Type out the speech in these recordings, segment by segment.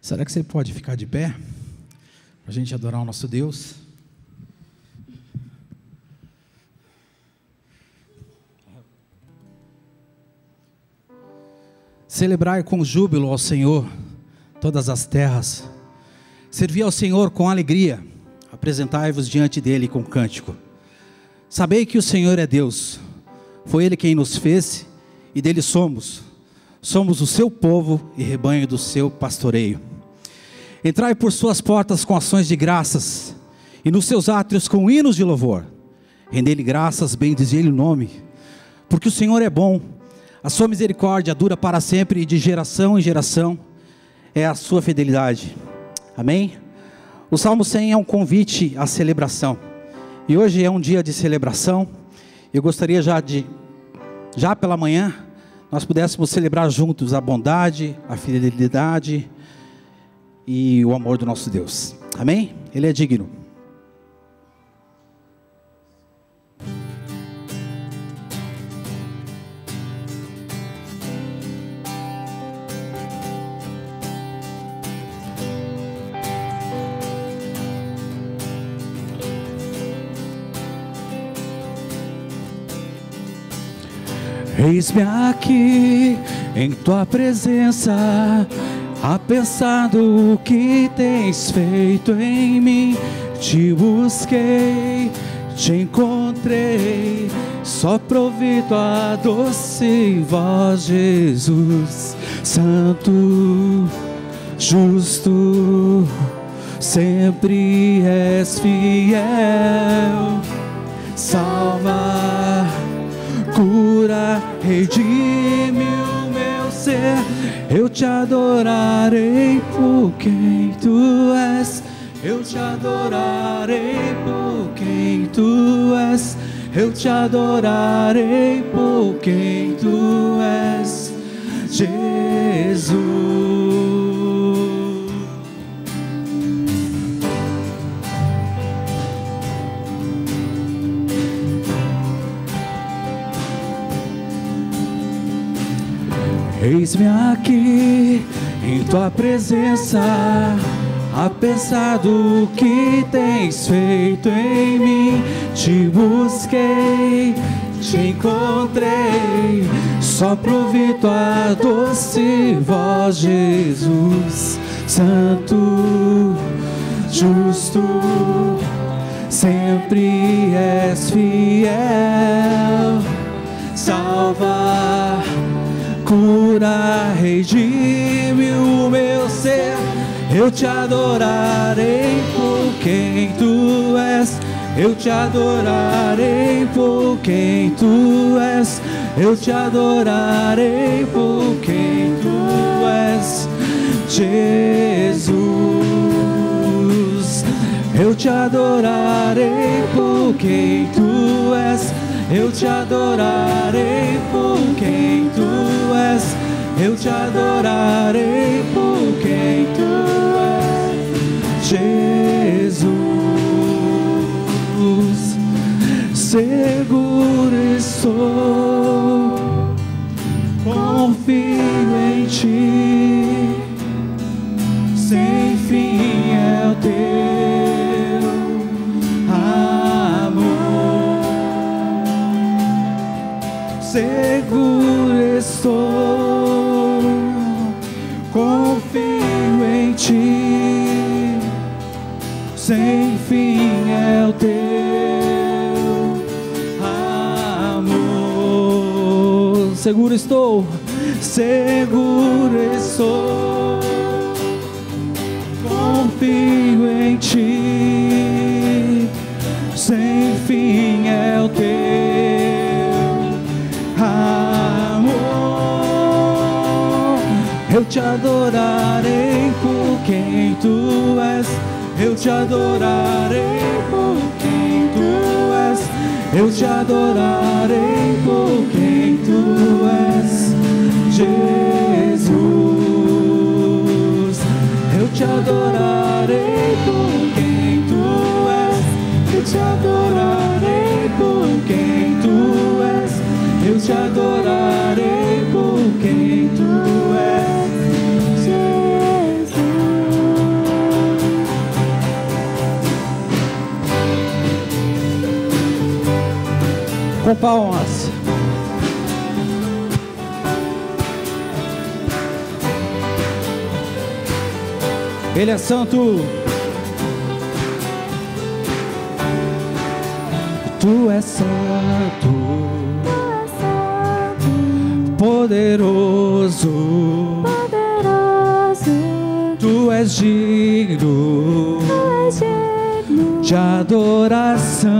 Será que você pode ficar de pé, para a gente adorar o nosso Deus? Celebrai com júbilo ao Senhor todas as terras, servi ao Senhor com alegria, apresentai-vos diante dele com cântico. Sabei que o Senhor é Deus, foi Ele quem nos fez e dele somos o seu povo e rebanho do seu pastoreio. Entrai por suas portas com ações de graças e nos seus átrios com hinos de louvor. Rendei-lhe graças, bendizei-lhe o nome, porque o Senhor é bom, a sua misericórdia dura para sempre e de geração em geração é a sua fidelidade. Amém? O Salmo 100 é um convite à celebração, e hoje é um dia de celebração. Eu gostaria já pela manhã, nós pudéssemos celebrar juntos a bondade, a fidelidade e o amor do nosso Deus. Amém? Ele é digno. Eis-me aqui em tua presença, a pensar do que tens feito em mim. Te busquei, te encontrei, só por ouvir tua doce voz, Jesus. Santo, justo, sempre és fiel. Salva, cura, redime o meu ser. Eu te adorarei por quem tu és. Eu te adorarei por quem tu és. Eu te adorarei por quem tu és, Jesus. Eis-me aqui em tua presença, a pensar do que tens feito em mim. Te busquei, te encontrei, só por ouvir tua doce voz, Jesus. Santo, justo, sempre és fiel. Salva, cura, redime o meu ser. Eu te adorarei por quem tu és. Eu te adorarei por quem tu és. Eu te adorarei por quem tu és, Jesus. Eu te adorarei por quem tu és. Eu te adorarei por quem tu és. Eu te adorarei por quem tu és, Jesus. Seguro estou, confio em ti, sem fim é o teu amor. Seguro estou, confio em ti, sem fim é o teu amor. Seguro estou, confio em ti, sem fim é o teu amor. Eu te adorarei por quem tu és. Eu te adorarei por quem tu és. Eu te adorarei por quem tu és, Jesus. Eu te adorarei por quem tu és. Eu te adorarei por quem tu és. Eu te adorarei por quem tu és, Jesus. com palmas. Ele é santo. Tu és santo, poderoso, tu és digno de adoração.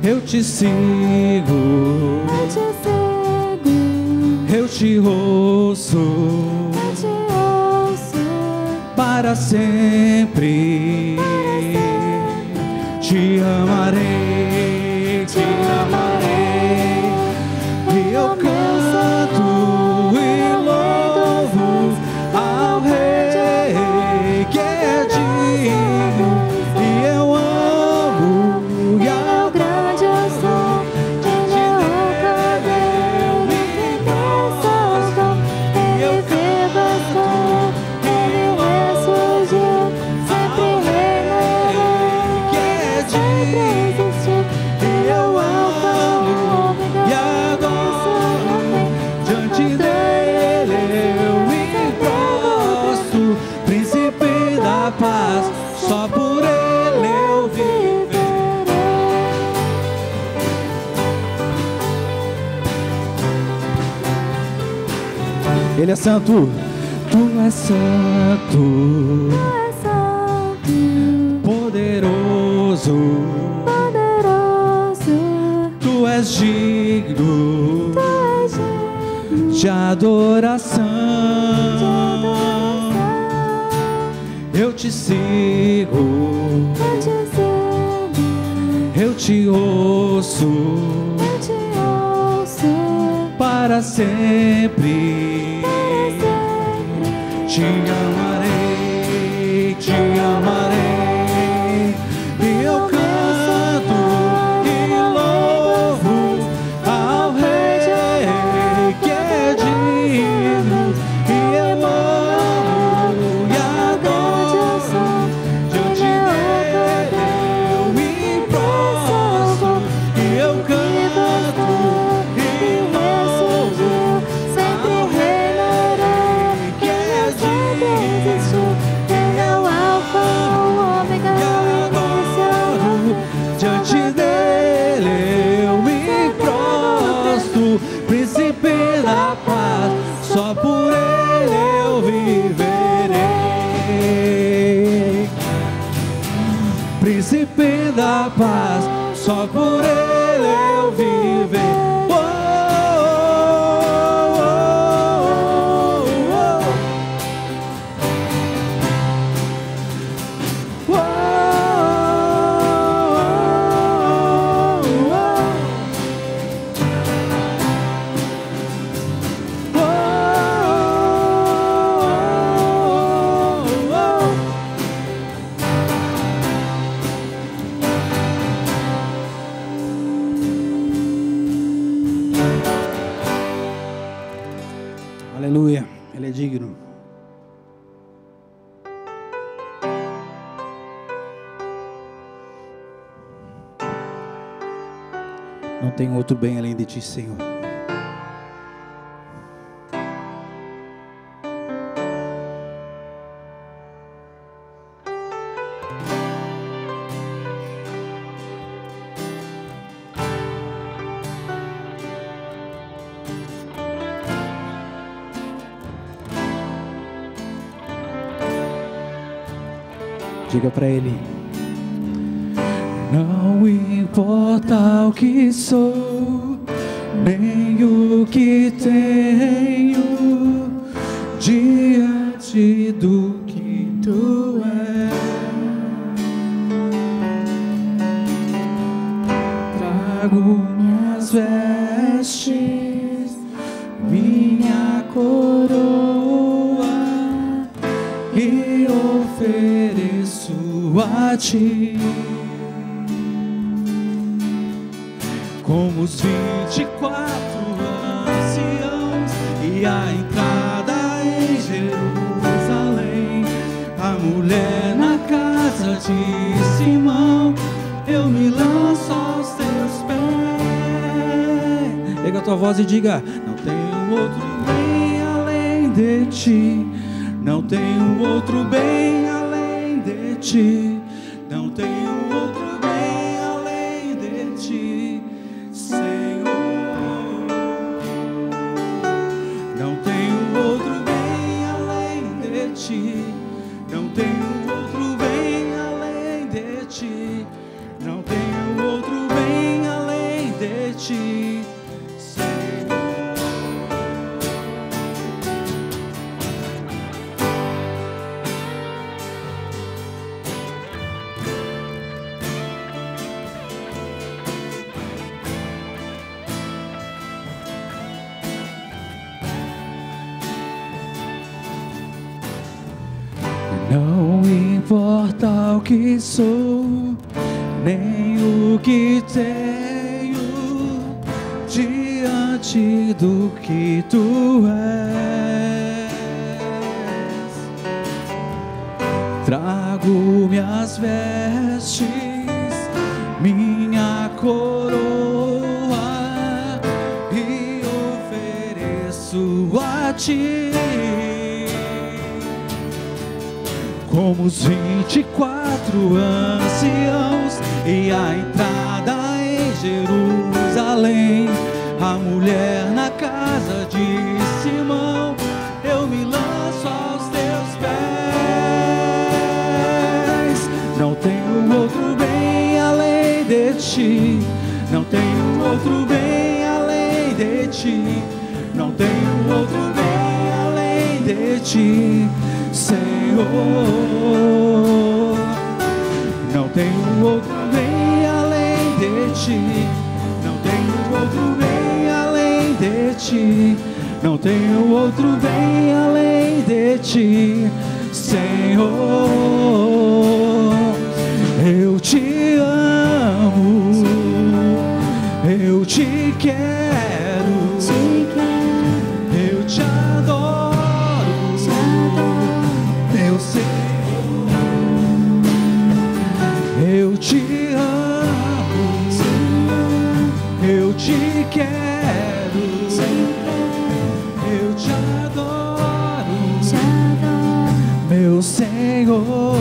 Eu te sigo, eu te ouço para sempre. Te amarei, te amarei, e eu canto e louvo ao Rei que é digno, e eu amo, e ao grande eu sou, Ele é o Cordeiro que ressuscitou, Ele vive estou, Ele ressurgiu, sempre reinará, sempre existiu, Ele é o Alfa, o Ômega, e adoro, diante dele eu me prostro, príncipe da paz, só por ele eu viverei. Ele é santo, tu és santo, poderoso, tu és digno de adoração. Eu te sigo, eu te ouço para sempre. Te amarei, te amarei, e eu canto e louvo ao Rei que é digno, e eu amo e adoro, diante dele eu me prostro, e eu canto e louvo ao Rei que é digno, Ele é o Alfa, o Ômega, o início, diante dele eu me prostro, príncipe da paz, só por ele eu viverei. Príncipe da paz, só por ele eu viverei. Aleluia, Ele é digno. Não tem outro bem além de Ti, Senhor. Diga para Ele: não importa o que sou, nem o que tenho, diante do que Tu és. Trago minhas vestes, minha coroa, e ofereço a Ti, como os 24 anciãos e a entrada em Jerusalém, a mulher na casa de Simão, eu me lanço tua voz e diga: não tenho outro bem além de ti, não tenho outro bem além de ti, não tenho outro bem além de ti, Senhor. Não tenho outro bem além de ti, não tenho outro bem além de ti, não tenho outro bem além de ti, Senhor. Não importa o que sou, nem o que tenho, diante do que tu és. Trago minhas vestes, minha coroa e ofereço a ti. Como os 24 anciãos e a entrada em Jerusalém, a mulher na casa de Simão, eu me lanço aos teus pés. Não tenho outro bem além de ti, não tenho outro bem além de ti, não tenho outro bem além de ti, Senhor. Não tenho outro bem além de ti, não tenho outro bem além de ti, não tenho outro bem além de ti, Senhor. Eu te amo, eu te quero, eu te adoro, meu Senhor. Eu te amo, eu te quero, eu te adoro, meu Senhor.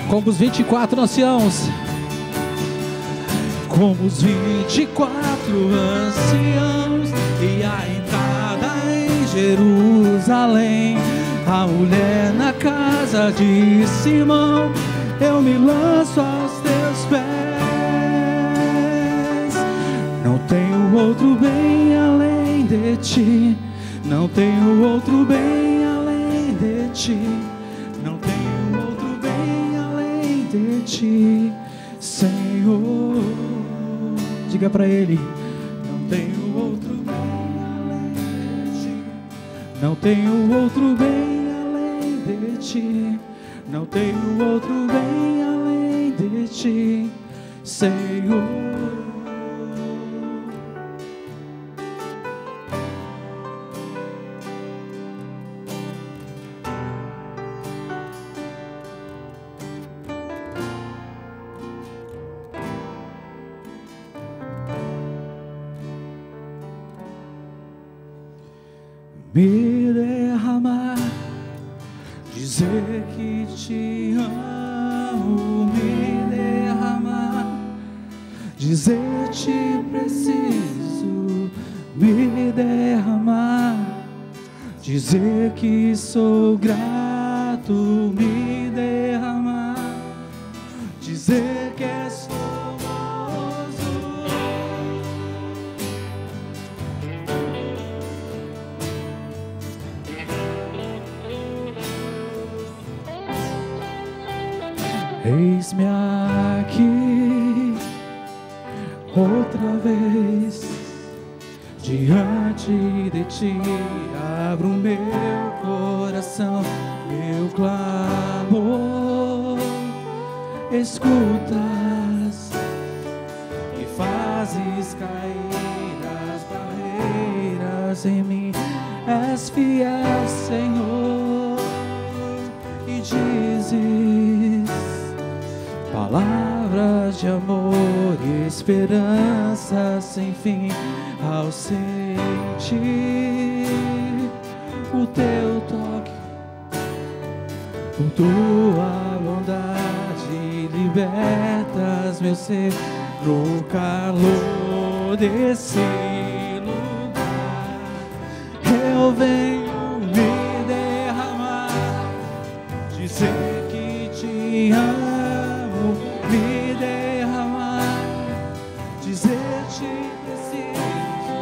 Como os 24 anciãos, como os 24 anciãos e a entrada em Jerusalém, a mulher na casa de Simão, eu me lanço aos teus pés. Não tenho outro bem além de ti, não tenho outro bem além de ti, não tenho outro bem além de ti, Senhor. Diga para ele: não tenho outro bem além de ti, não tenho outro bem além de ti, não tenho outro bem além de ti, Senhor. Me derramar, dizer que te amo, me derramar, dizer te preciso, me derramar, dizer que sou grato, me derramar, dizer que és eis-me aqui outra vez diante de ti, abro meu coração, meu clamor, escutas e fazes cair as barreiras obras em mim. És fiel, Senhor, e dizes palavras de amor e esperança sem fim. Ao sentir o teu toque, por tua bondade libertas meu ser no calor desse lugar. Eu venho me derramar, dizer que te amo, me derramar, dizer te preciso,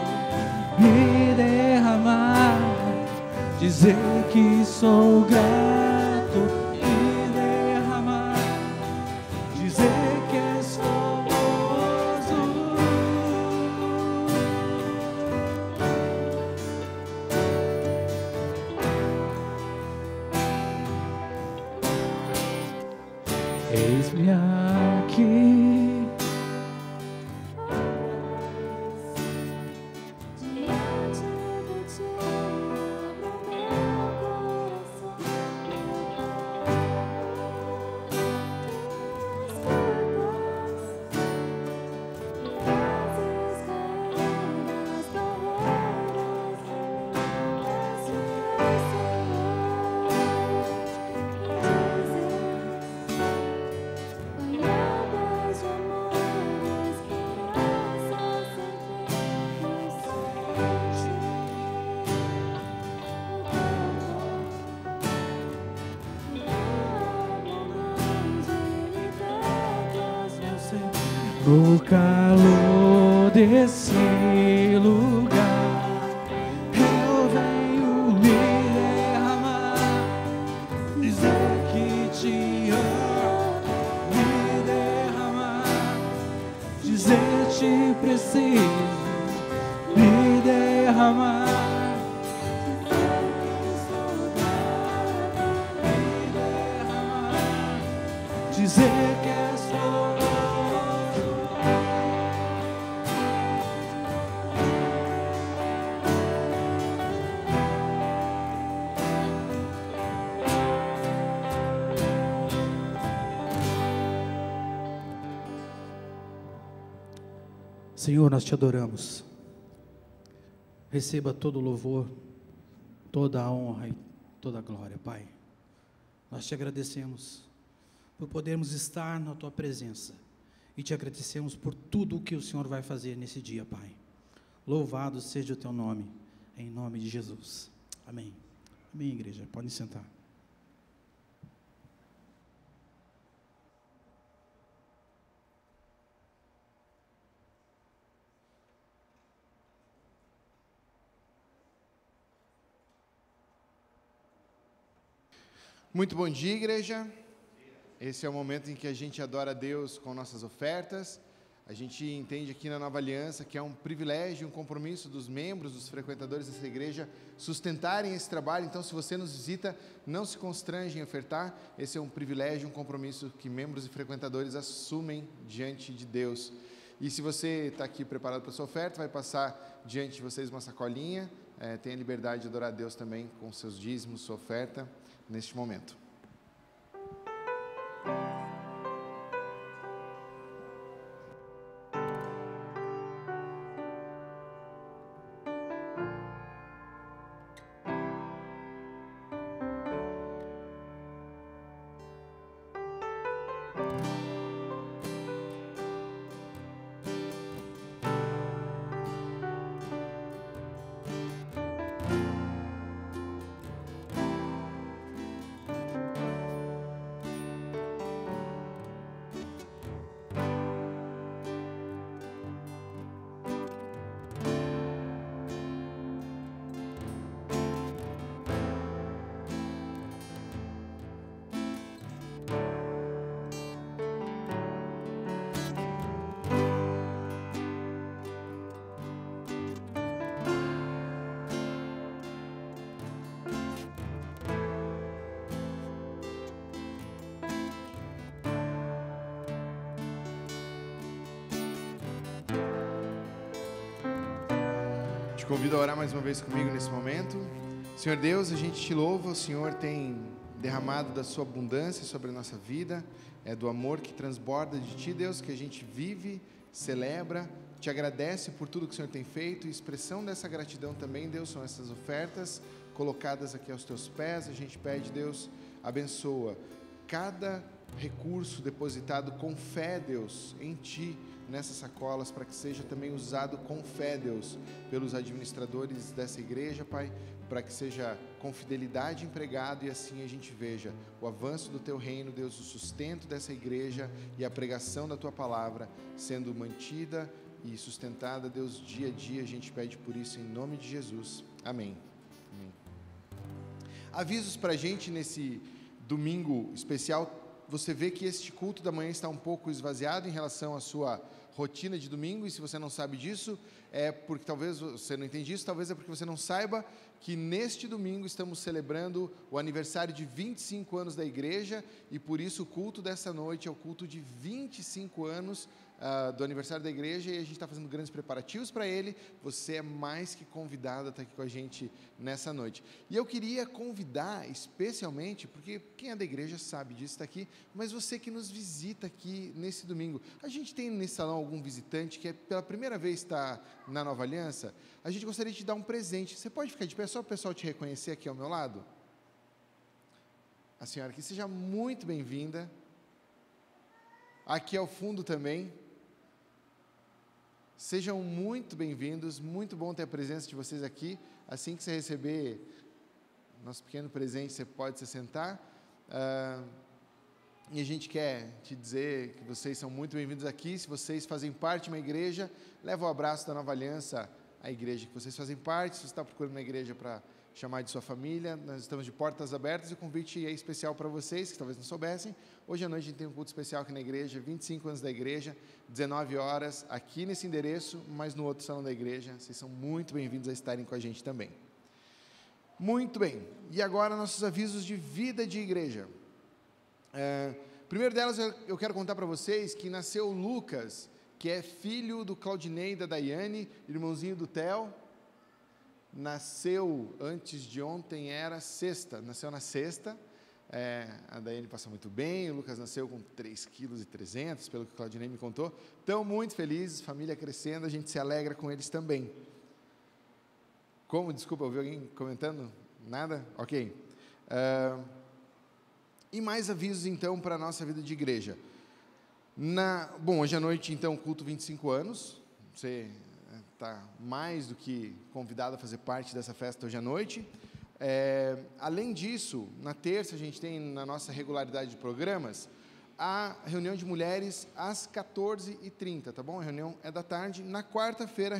me derramar, dizer que sou grato, me derramar, dizer que és famoso. Eis-me aqui. Diante de ti, abro meu coração. Tuas caídas, barreiras, és fiel, Senhor, e palavras de amor, esperança sem fim. No calor desse lugar, eu venho me derramar, dizer que te amo, me derramar, dizer te preciso, me derramar, me derramar, dizer que és famoso. Senhor, nós te adoramos. Receba todo o louvor, toda a honra e toda a glória, Pai. Nós te agradecemos por podermos estar na tua presença e te agradecemos por tudo o que o Senhor vai fazer nesse dia, Pai. Louvado seja o teu nome, em nome de Jesus. Amém. Amém, igreja. Podem sentar. Muito bom dia, igreja. Esse é o momento em que a gente adora a Deus com nossas ofertas. A gente entende aqui na Nova Aliança que é um privilégio, um compromisso dos membros, dos frequentadores dessa igreja sustentarem esse trabalho. Então, se você nos visita, não se constrange em ofertar. Esse é um privilégio, um compromisso que membros e frequentadores assumem diante de Deus. E se você está aqui preparado para a sua oferta, vai passar diante de vocês uma sacolinha. Tenha liberdade de adorar a Deus também com seus dízimos, sua oferta, neste momento. Te convido a orar mais uma vez comigo nesse momento. Senhor Deus, a gente te louva, o Senhor tem derramado da sua abundância sobre a nossa vida, é do amor que transborda de ti, Deus, que a gente vive, celebra, te agradece por tudo que o Senhor tem feito, e expressão dessa gratidão também, Deus, são essas ofertas colocadas aqui aos teus pés. A gente pede, Deus, abençoa cada recurso depositado com fé, Deus, em ti, nessas sacolas, para que seja também usado com fé, Deus, pelos administradores dessa igreja, Pai, para que seja com fidelidade empregado, e assim a gente veja o avanço do teu reino, Deus, o sustento dessa igreja e a pregação da tua palavra sendo mantida e sustentada, Deus, dia a dia. A gente pede por isso em nome de Jesus, amém. Amém. Avisos para a gente nesse domingo especial. Você vê que este culto da manhã está um pouco esvaziado em relação à sua rotina de domingo, e se você não sabe disso, é porque talvez você não entende isso, talvez é porque você não saiba que neste domingo estamos celebrando o aniversário de 25 anos da igreja, e por isso o culto dessa noite é o culto de 25 anos do aniversário da igreja, e a gente está fazendo grandes preparativos para ele. Você é mais que convidado a estar aqui com a gente nessa noite. E eu queria convidar especialmente, porque quem é da igreja sabe disso, está aqui, mas você que nos visita aqui nesse domingo. A gente tem nesse salão algum visitante que pela primeira vez está na Nova Aliança. A gente gostaria de te dar um presente. Você pode ficar de pé, só o pessoal te reconhecer aqui ao meu lado? A senhora aqui, seja muito bem-vinda. Aqui ao fundo também. Sejam muito bem-vindos, muito bom ter a presença de vocês aqui. Assim que você receber nosso pequeno presente, você pode se sentar. E a gente quer te dizer que vocês são muito bem-vindos aqui. Se vocês fazem parte de uma igreja, leva o abraço da Nova Aliança à igreja que vocês fazem parte. Se você está procurando uma igreja para chamar de sua família, nós estamos de portas abertas, e o convite é especial para vocês, que talvez não soubessem. Hoje à noite a gente tem um culto especial aqui na igreja, 25 anos da igreja, 19 horas, aqui nesse endereço, mas no outro salão da igreja. Vocês são muito bem-vindos a estarem com a gente também. Muito bem, e agora nossos avisos de vida de igreja. Primeiro delas, eu quero contar para vocês que nasceu o Lucas, que é filho do Claudinei e da Daiane, irmãozinho do Theo. Nasceu antes de ontem, era sexta, nasceu na sexta. A Daiane passou muito bem, o Lucas nasceu com 3,3 kg, pelo que o Claudinei me contou. Estão muito felizes, família crescendo, a gente se alegra com eles também. Como? Desculpa, ouviu alguém comentando? Nada? Ok. E mais avisos então para a nossa vida de igreja. Bom, hoje à noite então, culto 25 anos, você está mais do que convidado a fazer parte dessa festa hoje à noite. Além disso, na terça a gente tem, na nossa regularidade de programas, a reunião de mulheres às 14h30, tá bom? A reunião é da tarde. Na quarta-feira,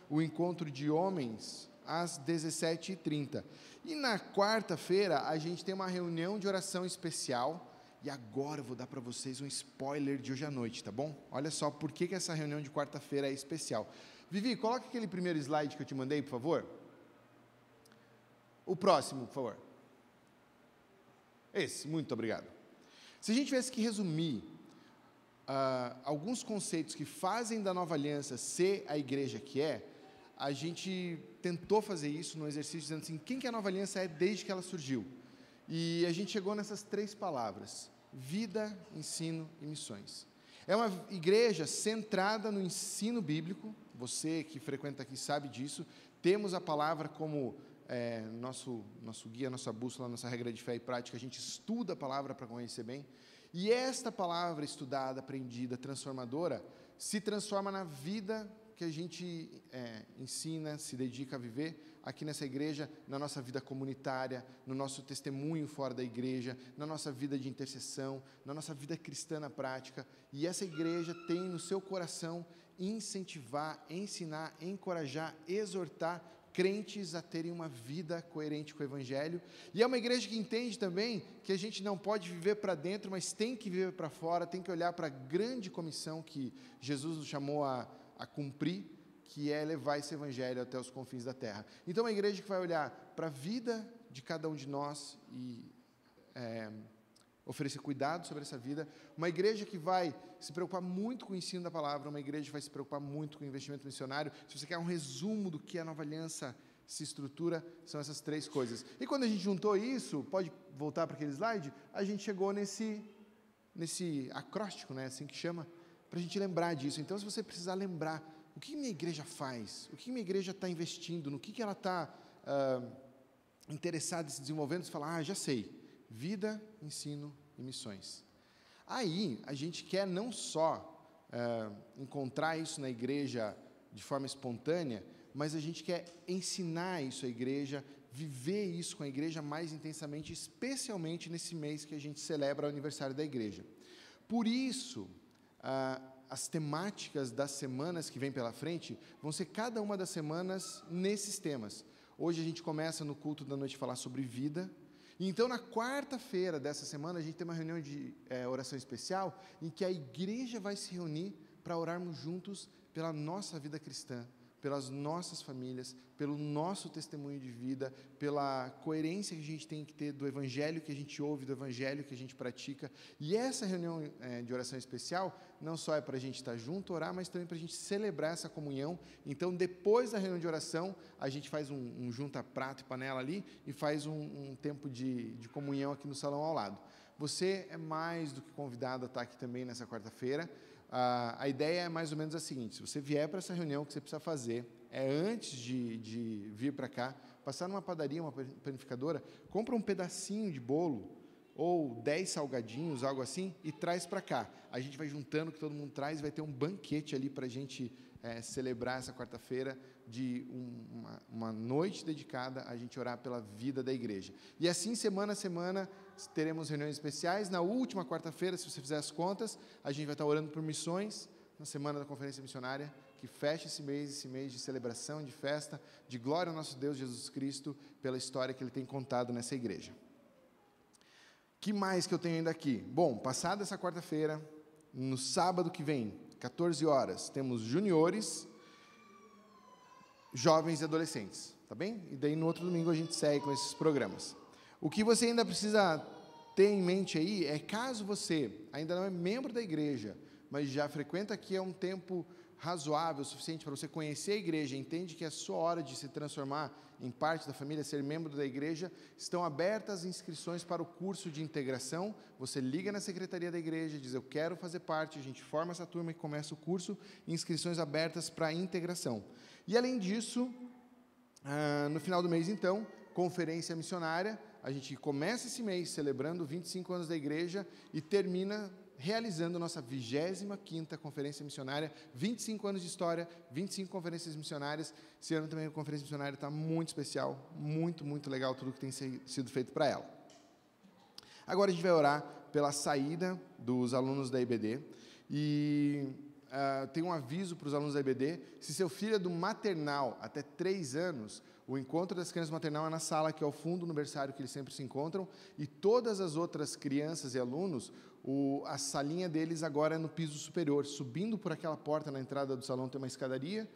o encontro de homens às 17h30. E na quarta-feira a gente tem uma reunião de oração especial. E agora eu vou dar para vocês um spoiler de hoje à noite, tá bom? Olha só por que essa reunião de quarta-feira é especial. Vivi, coloca aquele primeiro slide que eu te mandei, por favor. O próximo, por favor. Esse, muito obrigado. Se a gente tivesse que resumir alguns conceitos que fazem da Nova Aliança ser a igreja que é, a gente tentou fazer isso no exercício dizendo assim, quem que a Nova Aliança é desde que ela surgiu? E a gente chegou nessas 3 palavras: vida, ensino e missões. É uma igreja centrada no ensino bíblico. Você que frequenta aqui sabe disso. Temos a palavra como nosso guia, nossa bússola, nossa regra de fé e prática. A gente estuda a palavra para conhecer bem. E esta palavra estudada, aprendida, transformadora, se transforma na vida que a gente ensina, se dedica a viver aqui nessa igreja, na nossa vida comunitária, no nosso testemunho fora da igreja, na nossa vida de intercessão, na nossa vida cristã na prática. E essa igreja tem no seu coração incentivar, ensinar, encorajar, exortar crentes a terem uma vida coerente com o Evangelho. E é uma igreja que entende também que a gente não pode viver para dentro, mas tem que viver para fora, tem que olhar para a grande comissão que Jesus nos chamou a cumprir, que é levar esse Evangelho até os confins da terra. Então, é uma igreja que vai olhar para a vida de cada um de nós e oferecer cuidado sobre essa vida, uma igreja que vai se preocupar muito com o ensino da palavra, uma igreja que vai se preocupar muito com o investimento missionário. Se você quer um resumo do que a Nova Aliança se estrutura, são essas 3 coisas. E quando a gente juntou isso, pode voltar para aquele slide, a gente chegou nesse acróstico, né, assim que chama, para a gente lembrar disso. Então, se você precisar lembrar, o que minha igreja faz? O que minha igreja está investindo? No que ela está interessada em se desenvolvendo? Você fala, já sei, vida, ensino e missões. Aí, a gente quer não só encontrar isso na igreja de forma espontânea, mas a gente quer ensinar isso à igreja, viver isso com a igreja mais intensamente, especialmente nesse mês que a gente celebra o aniversário da igreja. Por isso, as temáticas das semanas que vem pela frente vão ser cada uma das semanas nesses temas. Hoje a gente começa no culto da noite a falar sobre vida, e então na quarta-feira dessa semana a gente tem uma reunião de oração especial, em que a igreja vai se reunir para orarmos juntos pela nossa vida cristã, pelas nossas famílias, pelo nosso testemunho de vida, pela coerência que a gente tem que ter do evangelho que a gente ouve, do evangelho que a gente pratica. E essa reunião de oração especial não só é para a gente estar junto, orar, mas também para a gente celebrar essa comunhão. Então, depois da reunião de oração, a gente faz um junta prato e panela ali e faz um tempo de comunhão aqui no salão ao lado. Você é mais do que convidado a estar aqui também nessa quarta-feira. A ideia é mais ou menos a seguinte: se você vier para essa reunião, o que você precisa fazer é, antes de vir para cá, passar numa padaria, uma panificadora, compra um pedacinho de bolo, ou 10 salgadinhos, algo assim, e traz para cá. A gente vai juntando o que todo mundo traz, vai ter um banquete ali para a gente celebrar essa quarta-feira de uma noite dedicada a gente orar pela vida da igreja. E assim, semana a semana, teremos reuniões especiais. Na última quarta-feira, se você fizer as contas, a gente vai estar orando por missões, na semana da Conferência Missionária, que fecha esse mês de celebração, de festa, de glória ao nosso Deus Jesus Cristo, pela história que Ele tem contado nessa igreja. Que mais que eu tenho ainda aqui? Bom, passada essa quarta-feira, no sábado que vem, 14 horas, temos juniores, jovens e adolescentes, tá bem? E daí no outro domingo a gente segue com esses programas. O que você ainda precisa ter em mente aí é, caso você ainda não é membro da igreja, mas já frequenta aqui há um tempo razoável, suficiente para você conhecer a igreja, entende que é a sua hora de se transformar em parte da família, ser membro da igreja, estão abertas as inscrições para o curso de integração. Você liga na secretaria da igreja, diz, eu quero fazer parte, a gente forma essa turma e começa o curso, inscrições abertas para a integração. E além disso, no final do mês então, conferência missionária, a gente começa esse mês celebrando 25 anos da igreja e termina realizando nossa 25ª conferência missionária, 25 anos de história, 25 conferências missionárias. Esse ano também a conferência missionária está muito especial, muito, muito legal tudo que tem sido feito para ela. Agora a gente vai orar pela saída dos alunos da IBD, e tem um aviso para os alunos da IBD: se seu filho é do maternal até 3 anos, o encontro das crianças maternal é na sala que é ao fundo, no berçário que eles sempre se encontram, e todas as outras crianças e alunos, a salinha deles agora é no piso superior, subindo por aquela porta na entrada do salão tem uma escadaria,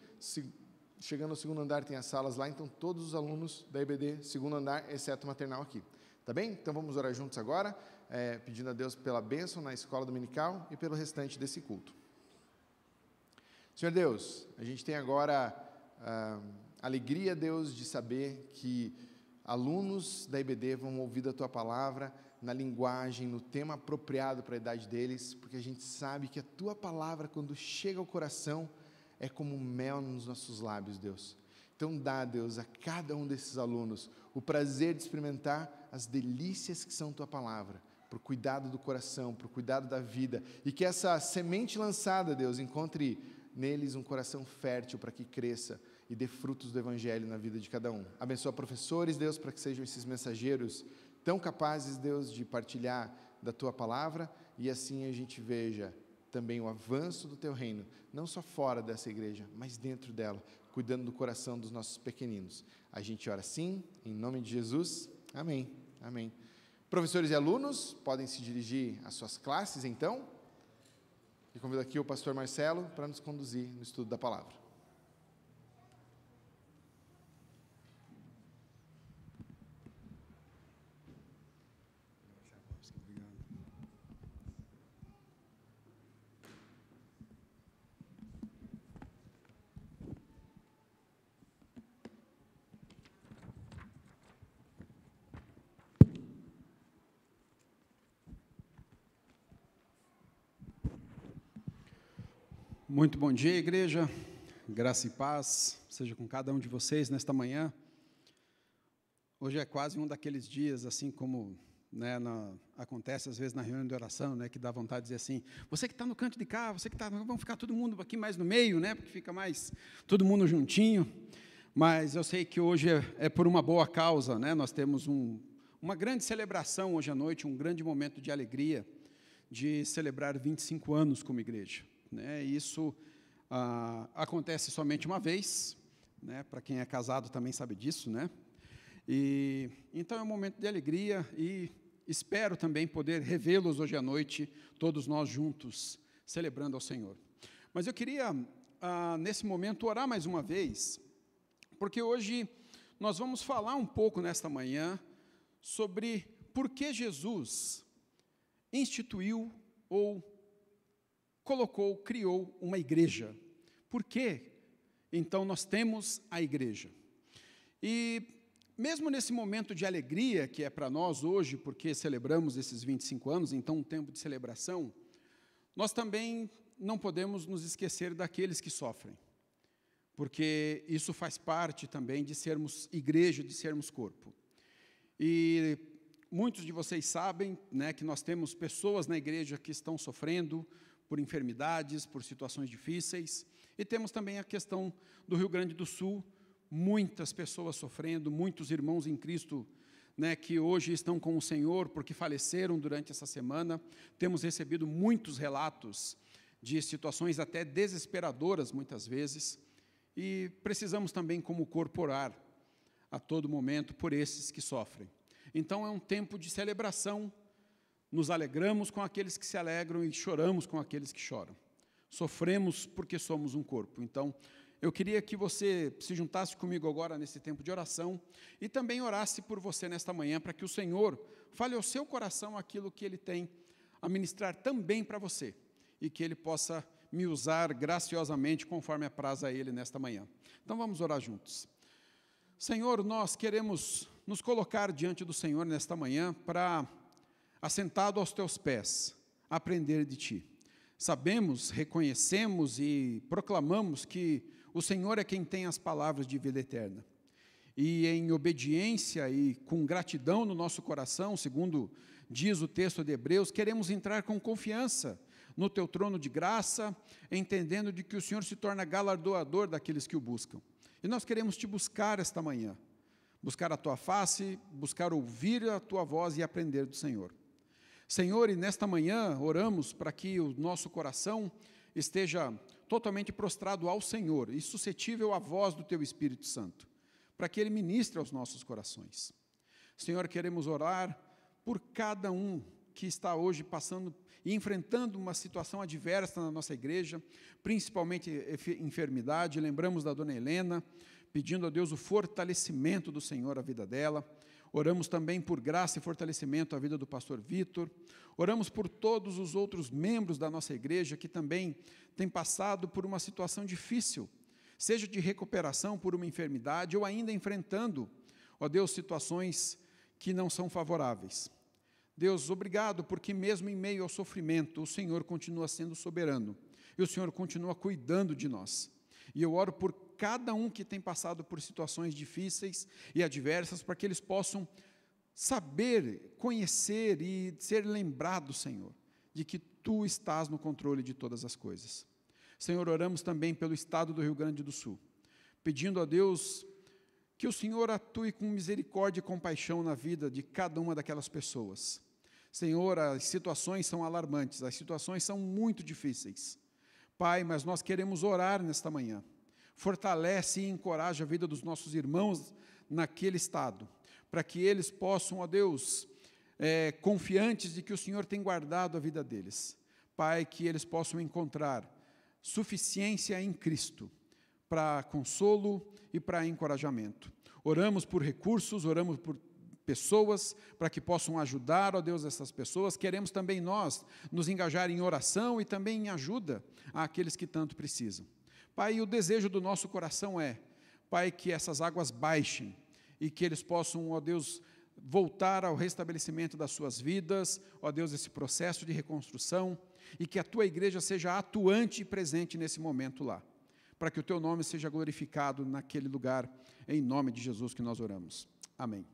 chegando ao 2º andar tem as salas lá, então todos os alunos da IBD, 2º andar, exceto o maternal aqui, tá bem? Então vamos orar juntos agora, pedindo a Deus pela bênção na escola dominical e pelo restante desse culto. Senhor Deus, a gente tem agora alegria, Deus, de saber que alunos da IBD vão ouvir da Tua palavra, na linguagem, no tema apropriado para a idade deles, porque a gente sabe que a Tua palavra, quando chega ao coração, é como mel nos nossos lábios, Deus. Então dá, Deus, a cada um desses alunos o prazer de experimentar as delícias que são Tua palavra, por cuidado do coração, por cuidado da vida, e que essa semente lançada, Deus, encontre neles um coração fértil para que cresça e dê frutos do Evangelho na vida de cada um. Abençoa professores, Deus, para que sejam esses mensageiros tão capazes, Deus, de partilhar da Tua palavra, e assim a gente veja também o avanço do Teu reino, não só fora dessa igreja, mas dentro dela, cuidando do coração dos nossos pequeninos. A gente ora assim, em nome de Jesus. Amém. Amém. Professores e alunos podem se dirigir às suas classes, então. E convido aqui o pastor Marcelo para nos conduzir no estudo da palavra. Muito bom dia, igreja. Graça e paz seja com cada um de vocês nesta manhã. Hoje é quase um daqueles dias, assim como acontece às vezes na reunião de oração, que dá vontade de dizer assim: você que está no canto de cá, você que está, vamos ficar todo mundo aqui mais no meio, porque fica mais todo mundo juntinho. Mas eu sei que hoje é por uma boa causa, Nós temos uma grande celebração hoje à noite, um grande momento de alegria, de celebrar 25 anos como igreja. Isso acontece somente uma vez, para quem é casado também sabe disso, E então é um momento de alegria e espero também poder revê-los hoje à noite, todos nós juntos, celebrando ao Senhor. Mas eu queria, nesse momento, orar mais uma vez, porque hoje nós vamos falar um pouco nesta manhã sobre por que Jesus instituiu ou criou uma igreja. Por que, então, nós temos a igreja? E, mesmo nesse momento de alegria, que é para nós hoje, porque celebramos esses 25 anos, então um tempo de celebração, nós também não podemos nos esquecer daqueles que sofrem, porque isso faz parte também de sermos igreja, de sermos corpo. E muitos de vocês sabem, que nós temos pessoas na igreja que estão sofrendo por enfermidades, por situações difíceis, e temos também a questão do Rio Grande do Sul, muitas pessoas sofrendo, muitos irmãos em Cristo, que hoje estão com o Senhor porque faleceram durante essa semana. Temos recebido muitos relatos de situações até desesperadoras, muitas vezes, e precisamos também, como corpo, orar a todo momento por esses que sofrem. Então, é um tempo de celebração. Nos alegramos com aqueles que se alegram e choramos com aqueles que choram. Sofremos porque somos um corpo. Então, eu queria que você se juntasse comigo agora nesse tempo de oração e também orasse por você nesta manhã, para que o Senhor fale ao seu coração aquilo que Ele tem a ministrar também para você e que Ele possa me usar graciosamente conforme apraz a Ele nesta manhã. Então, vamos orar juntos. Senhor, nós queremos nos colocar diante do Senhor nesta manhã para, assentado aos teus pés, aprender de ti. Sabemos, reconhecemos e proclamamos que o Senhor é quem tem as palavras de vida eterna. E em obediência e com gratidão no nosso coração, segundo diz o texto de Hebreus, queremos entrar com confiança no teu trono de graça, entendendo de que o Senhor se torna galardoador daqueles que o buscam. E nós queremos te buscar esta manhã, buscar a tua face, buscar ouvir a tua voz e aprender do Senhor. Senhor, e nesta manhã oramos para que o nosso coração esteja totalmente prostrado ao Senhor e suscetível à voz do teu Espírito Santo, para que Ele ministre aos nossos corações. Senhor, queremos orar por cada um que está hoje passando e enfrentando uma situação adversa na nossa igreja, principalmente enfermidade. Lembramos da dona Helena, pedindo a Deus o fortalecimento do Senhor à vida dela. Oramos também por graça e fortalecimento à vida do pastor Vitor. Oramos por todos os outros membros da nossa igreja que também têm passado por uma situação difícil, seja de recuperação por uma enfermidade ou ainda enfrentando, ó Deus, situações que não são favoráveis. Deus, obrigado, porque mesmo em meio ao sofrimento, o Senhor continua sendo soberano e o Senhor continua cuidando de nós. E eu oro por cada um que tem passado por situações difíceis e adversas, para que eles possam saber, conhecer e ser lembrados, Senhor, de que Tu estás no controle de todas as coisas. Senhor, oramos também pelo estado do Rio Grande do Sul, pedindo a Deus que o Senhor atue com misericórdia e compaixão na vida de cada uma daquelas pessoas. Senhor, as situações são alarmantes, as situações são muito difíceis. Pai, mas nós queremos orar nesta manhã. Fortalece e encoraja a vida dos nossos irmãos naquele estado, para que eles possam, ó Deus, confiantes de que o Senhor tem guardado a vida deles. Pai, que eles possam encontrar suficiência em Cristo, para consolo e para encorajamento. Oramos por recursos, oramos por pessoas, para que possam ajudar, ó Deus, essas pessoas. Queremos também nós nos engajar em oração e também em ajuda àqueles que tanto precisam. Pai, o desejo do nosso coração é, Pai, que essas águas baixem e que eles possam, ó Deus, voltar ao restabelecimento das suas vidas, ó Deus, esse processo de reconstrução, e que a tua igreja seja atuante e presente nesse momento lá, para que o teu nome seja glorificado naquele lugar, em nome de Jesus que nós oramos. Amém.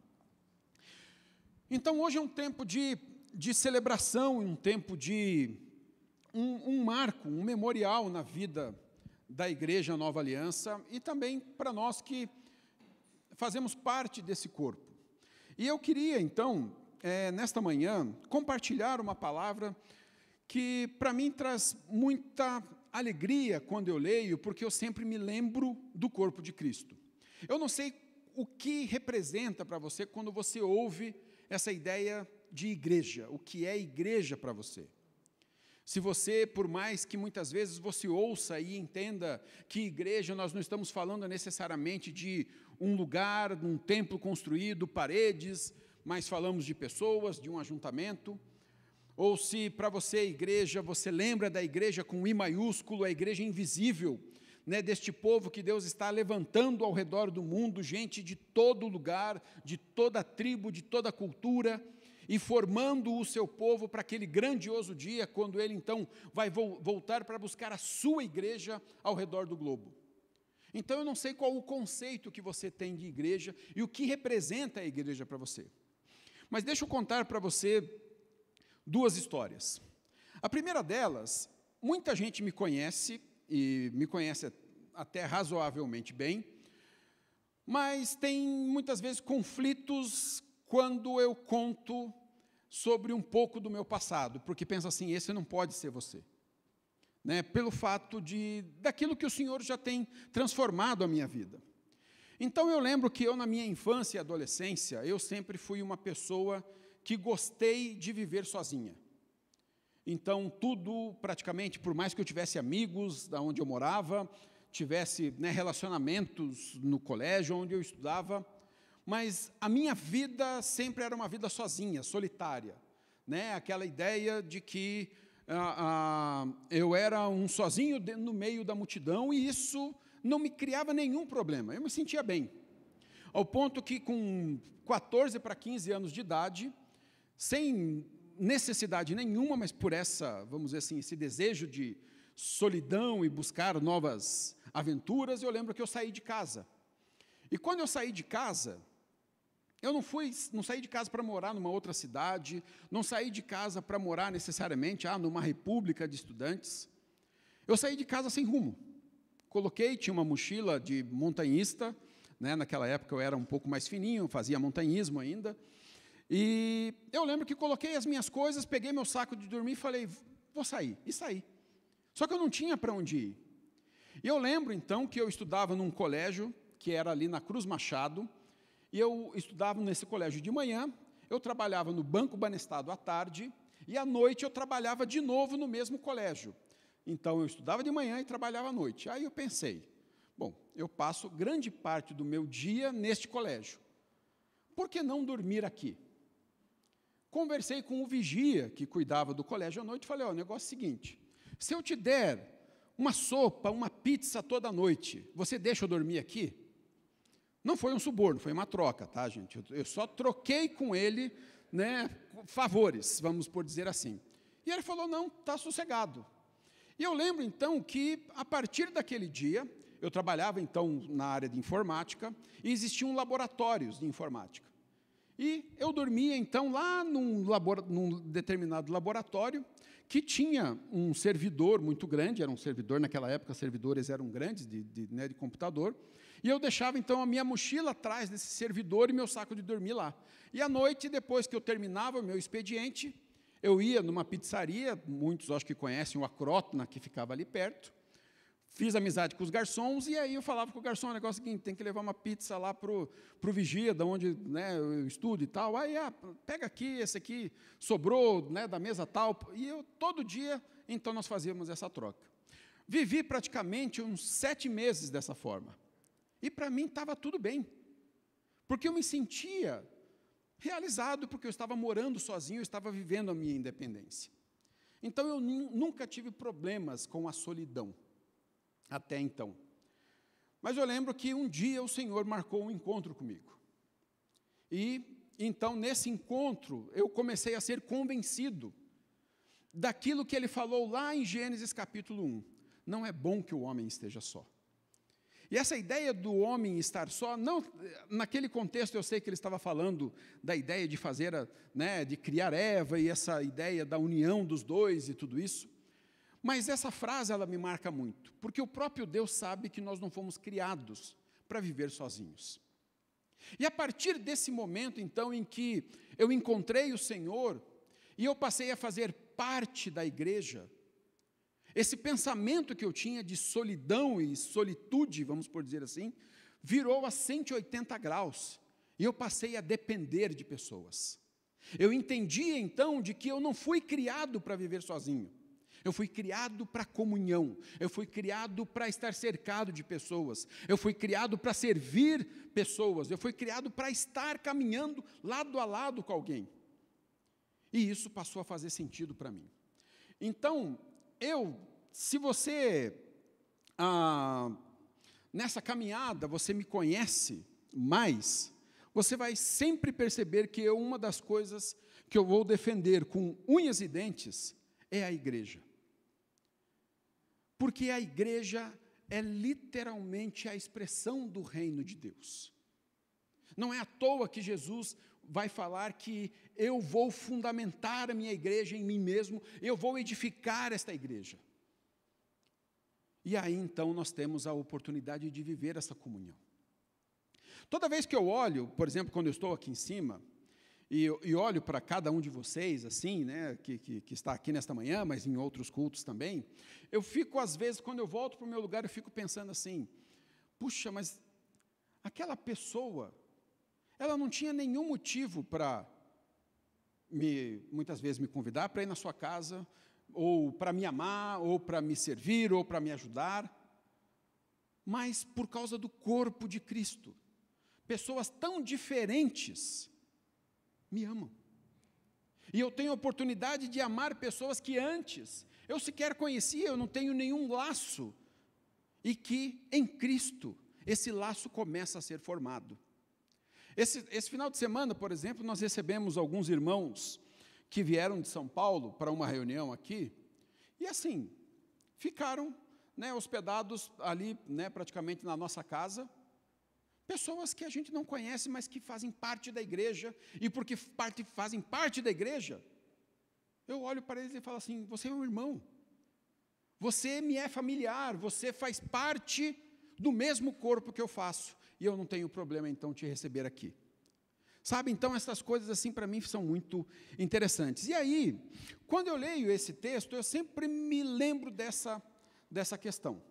Então, hoje é um tempo de celebração, um tempo de um marco, um memorial na vida da Igreja Nova Aliança, e também para nós que fazemos parte desse corpo. E eu queria, então, nesta manhã, compartilhar uma palavra que, para mim, traz muita alegria quando eu leio, porque eu sempre me lembro do corpo de Cristo. Eu não sei o que representa para você quando você ouve essa ideia de igreja, o que é igreja para você. Se você, por mais que muitas vezes você ouça e entenda que igreja, nós não estamos falando necessariamente de um lugar, um templo construído, paredes, mas falamos de pessoas, de um ajuntamento. Ou se para você igreja, você lembra da igreja com I maiúsculo, a igreja invisível, né, deste povo que Deus está levantando ao redor do mundo, gente de todo lugar, de toda tribo, de toda cultura, e formando o seu povo para aquele grandioso dia, quando ele então vai voltar para buscar a sua igreja ao redor do globo. Então eu não sei qual o conceito que você tem de igreja e o que representa a igreja para você. Mas deixa eu contar para você duas histórias. A primeira delas, muita gente me conhece, e me conhece até razoavelmente bem, mas tem muitas vezes conflitos quando eu conto sobre um pouco do meu passado, porque pensa assim, esse não pode ser você. Né? Pelo fato daquilo que o Senhor já tem transformado a minha vida. Então eu lembro que eu, na minha infância e adolescência, eu sempre fui uma pessoa que gostei de viver sozinha. Então, tudo, praticamente, por mais que eu tivesse amigos da onde eu morava, tivesse, né, relacionamentos no colégio onde eu estudava, mas a minha vida sempre era uma vida sozinha, solitária. Né? Aquela ideia de que eu era um sozinho no meio da multidão, e isso não me criava nenhum problema, eu me sentia bem. Ao ponto que, com 14 para 15 anos de idade, sem necessidade nenhuma, mas por vamos dizer assim, esse desejo de solidão e buscar novas aventuras, eu lembro que eu saí de casa. E quando eu saí de casa, eu não saí de casa para morar numa outra cidade, não saí de casa para morar necessariamente numa república de estudantes. Eu saí de casa sem rumo. Tinha uma mochila de montanhista, né, naquela época eu era um pouco mais fininho, fazia montanhismo ainda. E eu lembro que coloquei as minhas coisas, peguei meu saco de dormir e falei, vou sair, e saí. Só que eu não tinha para onde ir. E eu lembro, então, que eu estudava num colégio, que era ali na Cruz Machado, e eu estudava nesse colégio de manhã, eu trabalhava no Banco Banestado à tarde, e à noite eu trabalhava de novo no mesmo colégio. Então, eu estudava de manhã e trabalhava à noite. Aí eu pensei, bom, eu passo grande parte do meu dia neste colégio. Por que não dormir aqui? Conversei com o vigia, que cuidava do colégio à noite, e falei, o negócio é o seguinte, se eu te der uma sopa, uma pizza toda noite, você deixa eu dormir aqui? Não foi um suborno, foi uma troca, tá, gente? Eu só troquei com ele, né, favores, vamos por dizer assim. E ele falou, não, está sossegado. E eu lembro, então, que a partir daquele dia, eu trabalhava, então, na área de informática, e existiam laboratórios de informática. E eu dormia, então, lá num determinado laboratório, que tinha um servidor muito grande, era um servidor, naquela época, servidores eram grandes, de computador, e eu deixava, então, a minha mochila atrás desse servidor e meu saco de dormir lá. E à noite, depois que eu terminava o meu expediente, eu ia numa pizzaria, muitos acho que conhecem o Acrótona, que ficava ali perto, fiz amizade com os garçons, e aí eu falava com o garçom, o negócio é o seguinte, tem que levar uma pizza lá para o vigia, da onde, né, eu estudo e tal. Aí, pega aqui, esse aqui sobrou, né, da mesa tal. E todo dia, então, nós fazíamos essa troca. Vivi praticamente uns 7 meses dessa forma. E para mim estava tudo bem. Porque eu me sentia realizado, porque eu estava morando sozinho, eu estava vivendo a minha independência. Então, eu nunca tive problemas com a solidão. Até então. Mas eu lembro que um dia o Senhor marcou um encontro comigo. E então, nesse encontro, eu comecei a ser convencido daquilo que ele falou lá em Gênesis capítulo 1. Não é bom que o homem esteja só. E essa ideia do homem estar só, não, naquele contexto eu sei que ele estava falando da ideia de fazer, de criar Eva e essa ideia da união dos dois e tudo isso, mas essa frase ela me marca muito, porque o próprio Deus sabe que nós não fomos criados para viver sozinhos. E a partir desse momento, então, em que eu encontrei o Senhor e eu passei a fazer parte da igreja, esse pensamento que eu tinha de solidão e solitude, vamos por dizer assim, virou a 180 graus. E eu passei a depender de pessoas. Eu entendi, então, de que eu não fui criado para viver sozinho. Eu fui criado para comunhão. Eu fui criado para estar cercado de pessoas. Eu fui criado para servir pessoas. Eu fui criado para estar caminhando lado a lado com alguém. E isso passou a fazer sentido para mim. Então, se você, nessa caminhada, você me conhece mais, você vai sempre perceber que uma das coisas que eu vou defender com unhas e dentes é a igreja. Porque a igreja é literalmente a expressão do reino de Deus. Não é à toa que Jesus vai falar que eu vou fundamentar a minha igreja em mim mesmo, eu vou edificar esta igreja. E aí, então, nós temos a oportunidade de viver essa comunhão. Toda vez que eu olho, por exemplo, quando eu estou aqui em cima, e olho para cada um de vocês, assim, que está aqui nesta manhã, mas em outros cultos também, eu fico, às vezes, quando eu volto para o meu lugar, eu fico pensando assim, puxa, mas aquela pessoa, ela não tinha nenhum motivo para, muitas vezes, me convidar para ir na sua casa, ou para me amar, ou para me servir, ou para me ajudar, mas por causa do corpo de Cristo. Pessoas tão diferentes me amam. E eu tenho a oportunidade de amar pessoas que antes eu sequer conhecia, eu não tenho nenhum laço, e que em Cristo esse laço começa a ser formado. Esse final de semana, por exemplo, nós recebemos alguns irmãos que vieram de São Paulo para uma reunião aqui, e assim, ficaram hospedados ali, praticamente na nossa casa, pessoas que a gente não conhece, mas que fazem parte da igreja, e porque fazem parte da igreja, eu olho para eles e falo assim, você é um irmão, você me é familiar, você faz parte do mesmo corpo que eu faço, e eu não tenho problema então te receber aqui. Sabe, então essas coisas assim para mim são muito interessantes. E aí, quando eu leio esse texto, eu sempre me lembro dessa questão.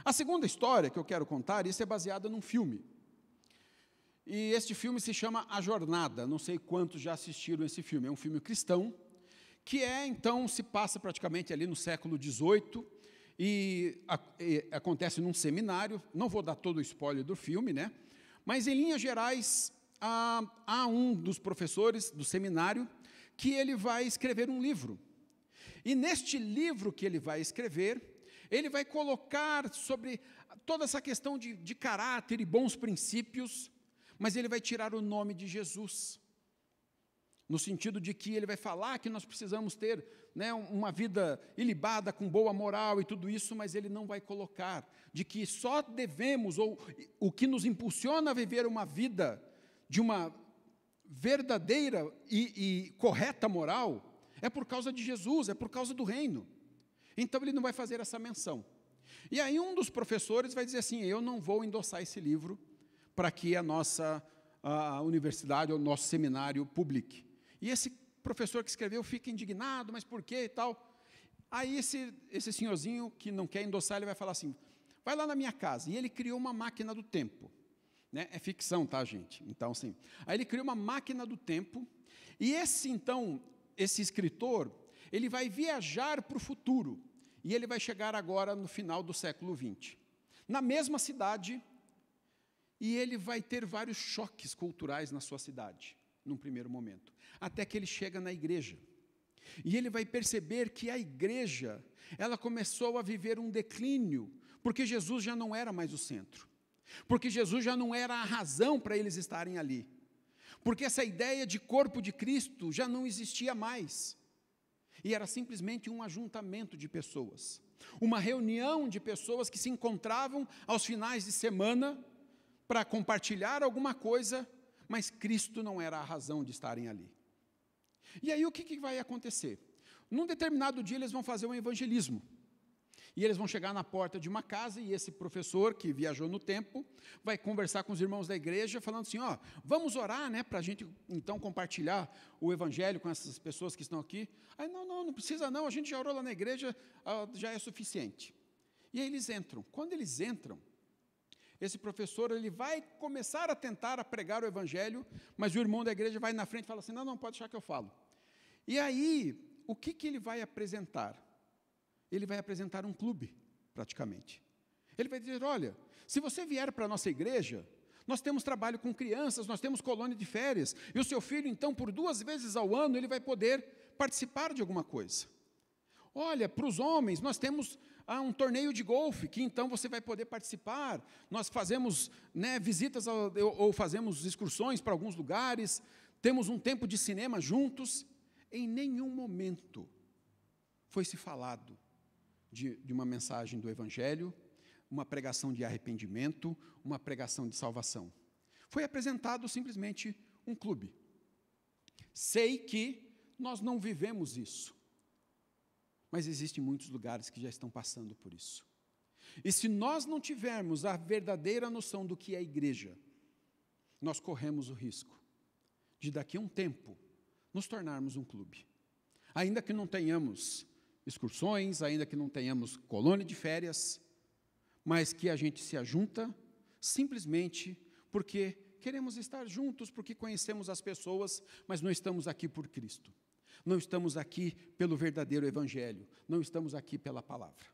A segunda história que eu quero contar, isso é baseada num filme. E este filme se chama A Jornada, não sei quantos já assistiram esse filme, é um filme cristão, que então, se passa praticamente ali no século XVIII, e acontece num seminário, não vou dar todo o spoiler do filme, mas em linhas gerais, há um dos professores do seminário que ele vai escrever um livro. E neste livro que ele vai escrever, ele vai colocar sobre toda essa questão de caráter e bons princípios, mas ele vai tirar o nome de Jesus, no sentido de que ele vai falar que nós precisamos ter uma vida ilibada, com boa moral e tudo isso, mas ele não vai colocar de que só devemos, ou o que nos impulsiona a viver uma vida de uma verdadeira e correta moral, é por causa de Jesus, é por causa do reino. Então ele não vai fazer essa menção. E aí um dos professores vai dizer assim, eu não vou endossar esse livro para que a nossa universidade ou nosso seminário publique. E esse professor que escreveu fica indignado, mas por quê e tal. Aí esse senhorzinho que não quer endossar, ele vai falar assim, vai lá na minha casa. E ele criou uma máquina do tempo. É ficção, tá, gente? Então, sim. Aí ele criou uma máquina do tempo, e esse escritor, ele vai viajar para o futuro, e ele vai chegar agora no final do século XX, na mesma cidade, e ele vai ter vários choques culturais na sua cidade, num primeiro momento, até que ele chega na igreja. E ele vai perceber que a igreja, ela começou a viver um declínio, porque Jesus já não era mais o centro. Porque Jesus já não era a razão para eles estarem ali. porque essa ideia de corpo de Cristo já não existia mais, e era simplesmente um ajuntamento de pessoas, uma reunião de pessoas que se encontravam aos finais de semana para compartilhar alguma coisa, mas Cristo não era a razão de estarem ali. E aí o que vai acontecer? Num determinado dia eles vão fazer um evangelismo, e eles vão chegar na porta de uma casa, e esse professor que viajou no tempo, vai conversar com os irmãos da igreja, falando assim, vamos orar, né, para a gente então compartilhar o evangelho com essas pessoas que estão aqui. Aí, não precisa não, a gente já orou lá na igreja, já é suficiente. E aí eles entram. Quando eles entram, esse professor, ele vai começar a tentar a pregar o evangelho, mas o irmão da igreja vai na frente e fala assim, não, pode deixar que eu falo. E aí, o que ele vai apresentar? Ele vai apresentar um clube, praticamente. Ele vai dizer, olha, se você vier para a nossa igreja, nós temos trabalho com crianças, nós temos colônia de férias, e o seu filho, então, por 2 vezes ao ano, ele vai poder participar de alguma coisa. Olha, para os homens, nós temos um torneio de golfe, que então você vai poder participar, nós fazemos visitas ou fazemos excursões para alguns lugares, temos um tempo de cinema juntos. Em nenhum momento foi-se falado de uma mensagem do Evangelho, uma pregação de arrependimento, uma pregação de salvação. Foi apresentado simplesmente um clube. Sei que nós não vivemos isso, mas existem muitos lugares que já estão passando por isso. E se nós não tivermos a verdadeira noção do que é a igreja, nós corremos o risco de daqui a um tempo nos tornarmos um clube. Ainda que não tenhamos excursões, ainda que não tenhamos colônia de férias, mas que a gente se ajunta simplesmente porque queremos estar juntos, porque conhecemos as pessoas, mas não estamos aqui por Cristo. Não estamos aqui pelo verdadeiro evangelho, não estamos aqui pela palavra.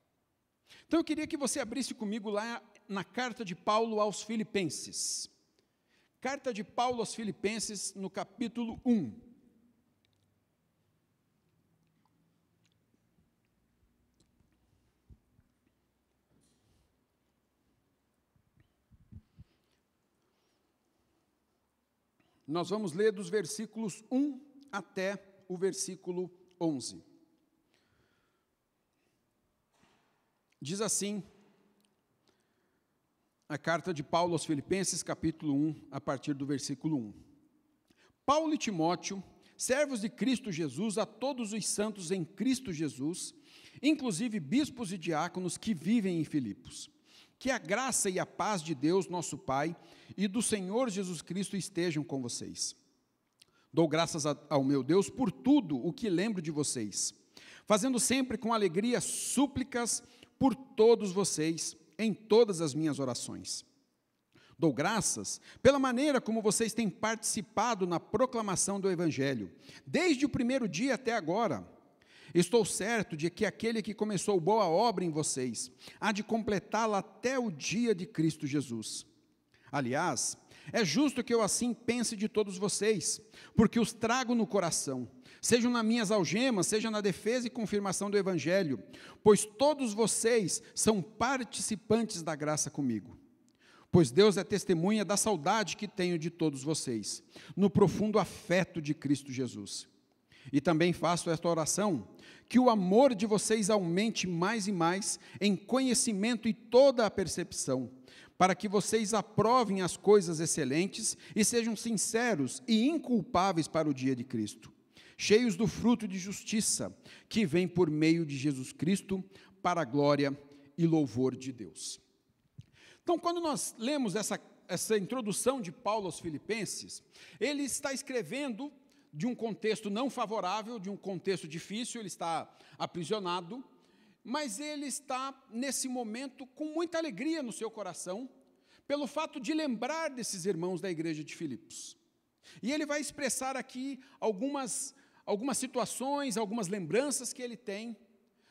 Então eu queria que você abrisse comigo lá na carta de Paulo aos Filipenses. Carta de Paulo aos Filipenses, no capítulo 1. Nós vamos ler dos versículos 1 até o versículo 11. Diz assim, a carta de Paulo aos Filipenses, capítulo 1, a partir do versículo 1. Paulo e Timóteo, servos de Cristo Jesus, a todos os santos em Cristo Jesus, inclusive bispos e diáconos que vivem em Filipos. Que a graça e a paz de Deus, nosso Pai, e do Senhor Jesus Cristo estejam com vocês. Dou graças ao meu Deus por tudo o que lembro de vocês, fazendo sempre com alegria súplicas por todos vocês, em todas as minhas orações. Dou graças pela maneira como vocês têm participado na proclamação do Evangelho, desde o primeiro dia até agora. Estou certo de que aquele que começou boa obra em vocês há de completá-la até o dia de Cristo Jesus. Aliás, é justo que eu assim pense de todos vocês, porque os trago no coração, sejam nas minhas algemas, seja na defesa e confirmação do Evangelho, pois todos vocês são participantes da graça comigo. Pois Deus é testemunha da saudade que tenho de todos vocês, no profundo afeto de Cristo Jesus. E também faço esta oração, que o amor de vocês aumente mais e mais em conhecimento e toda a percepção, para que vocês aprovem as coisas excelentes e sejam sinceros e inculpáveis para o dia de Cristo, cheios do fruto de justiça, que vem por meio de Jesus Cristo, para a glória e louvor de Deus. Então, quando nós lemos essa introdução de Paulo aos Filipenses, ele está escrevendo de um contexto não favorável, de um contexto difícil, ele está aprisionado, mas ele está, nesse momento, com muita alegria no seu coração, pelo fato de lembrar desses irmãos da igreja de Filipos. E ele vai expressar aqui algumas situações, algumas lembranças que ele tem,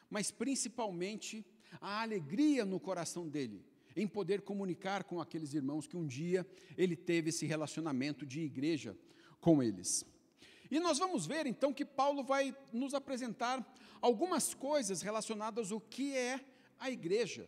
mas principalmente a alegria no coração dele, em poder comunicar com aqueles irmãos que um dia ele teve esse relacionamento de igreja com eles. E nós vamos ver, então, que Paulo vai nos apresentar algumas coisas relacionadas ao que é a igreja,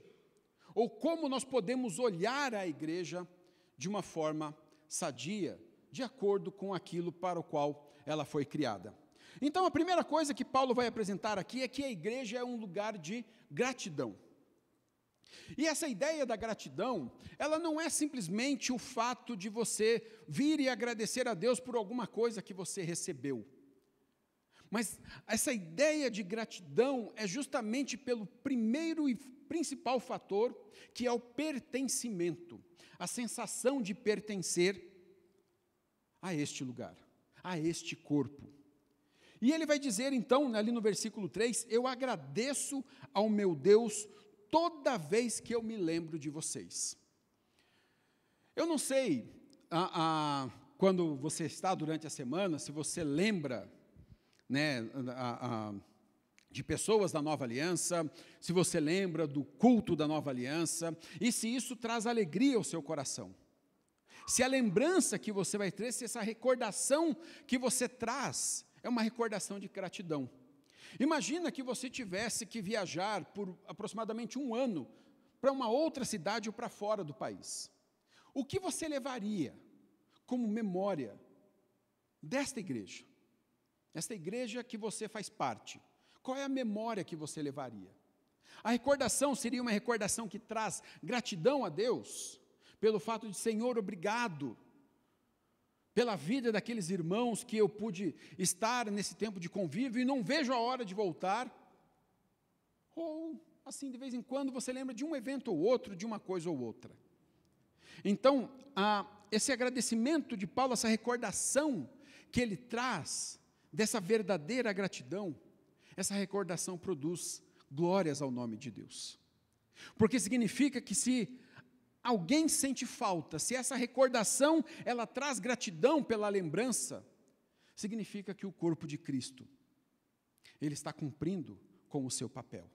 ou como nós podemos olhar a igreja de uma forma sadia, de acordo com aquilo para o qual ela foi criada. Então, a primeira coisa que Paulo vai apresentar aqui é que a igreja é um lugar de gratidão. E essa ideia da gratidão, ela não é simplesmente o fato de você vir e agradecer a Deus por alguma coisa que você recebeu. Mas essa ideia de gratidão é justamente pelo primeiro e principal fator, que é o pertencimento, a sensação de pertencer a este lugar, a este corpo. E ele vai dizer então, ali no versículo 3, eu agradeço ao meu Deus toda vez que eu me lembro de vocês. Eu não sei, quando você está durante a semana, se você lembra, né, de pessoas da Nova Aliança, se você lembra do culto da Nova Aliança, e se isso traz alegria ao seu coração. Se a lembrança que você vai ter, se essa recordação que você traz, é uma recordação de gratidão. Imagina que você tivesse que viajar por aproximadamente 1 ano para uma outra cidade ou para fora do país. O que você levaria como memória desta igreja? Esta igreja que você faz parte. Qual é a memória que você levaria? A recordação seria uma recordação que traz gratidão a Deus, pelo fato de, Senhor, obrigado pela vida daqueles irmãos que eu pude estar nesse tempo de convívio e não vejo a hora de voltar. Ou, assim, de vez em quando você lembra de um evento ou outro, de uma coisa ou outra. Então, esse agradecimento de Paulo, essa recordação que ele traz dessa verdadeira gratidão, essa recordação produz glórias ao nome de Deus. Porque significa que se alguém sente falta, se essa recordação, ela traz gratidão pela lembrança, significa que o corpo de Cristo, ele está cumprindo com o seu papel.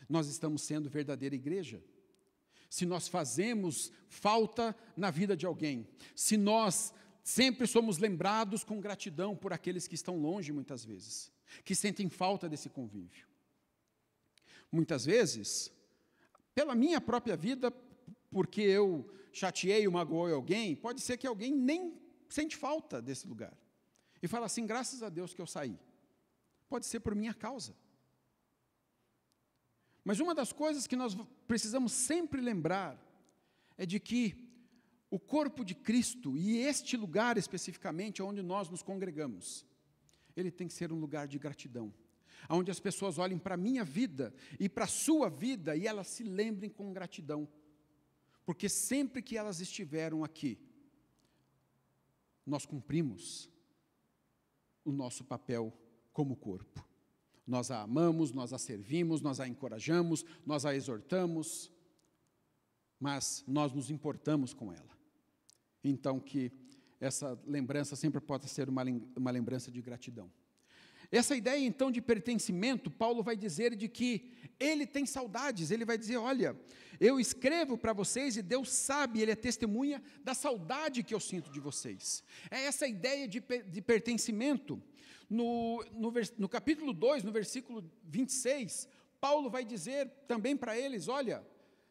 Nós estamos sendo verdadeira igreja. Se nós fazemos falta na vida de alguém, se nós sempre somos lembrados com gratidão por aqueles que estão longe muitas vezes, que sentem falta desse convívio. Muitas vezes, pela minha própria vida, porque eu chateei ou magoei alguém, pode ser que alguém nem sente falta desse lugar. E fala assim, graças a Deus que eu saí. Pode ser por minha causa. Mas uma das coisas que nós precisamos sempre lembrar é de que o corpo de Cristo, e este lugar especificamente, onde nós nos congregamos, ele tem que ser um lugar de gratidão, onde as pessoas olhem para a minha vida e para a sua vida e elas se lembrem com gratidão. Porque sempre que elas estiveram aqui, nós cumprimos o nosso papel como corpo. Nós a amamos, nós a servimos, nós a encorajamos, nós a exortamos, mas nós nos importamos com ela. Então, que essa lembrança sempre possa ser uma lembrança de gratidão. Essa ideia, então, de pertencimento, Paulo vai dizer de que ele tem saudades, ele vai dizer, olha, eu escrevo para vocês e Deus sabe, ele é testemunha da saudade que eu sinto de vocês. É essa ideia de pertencimento. No capítulo 2, no versículo 26, Paulo vai dizer também para eles, olha,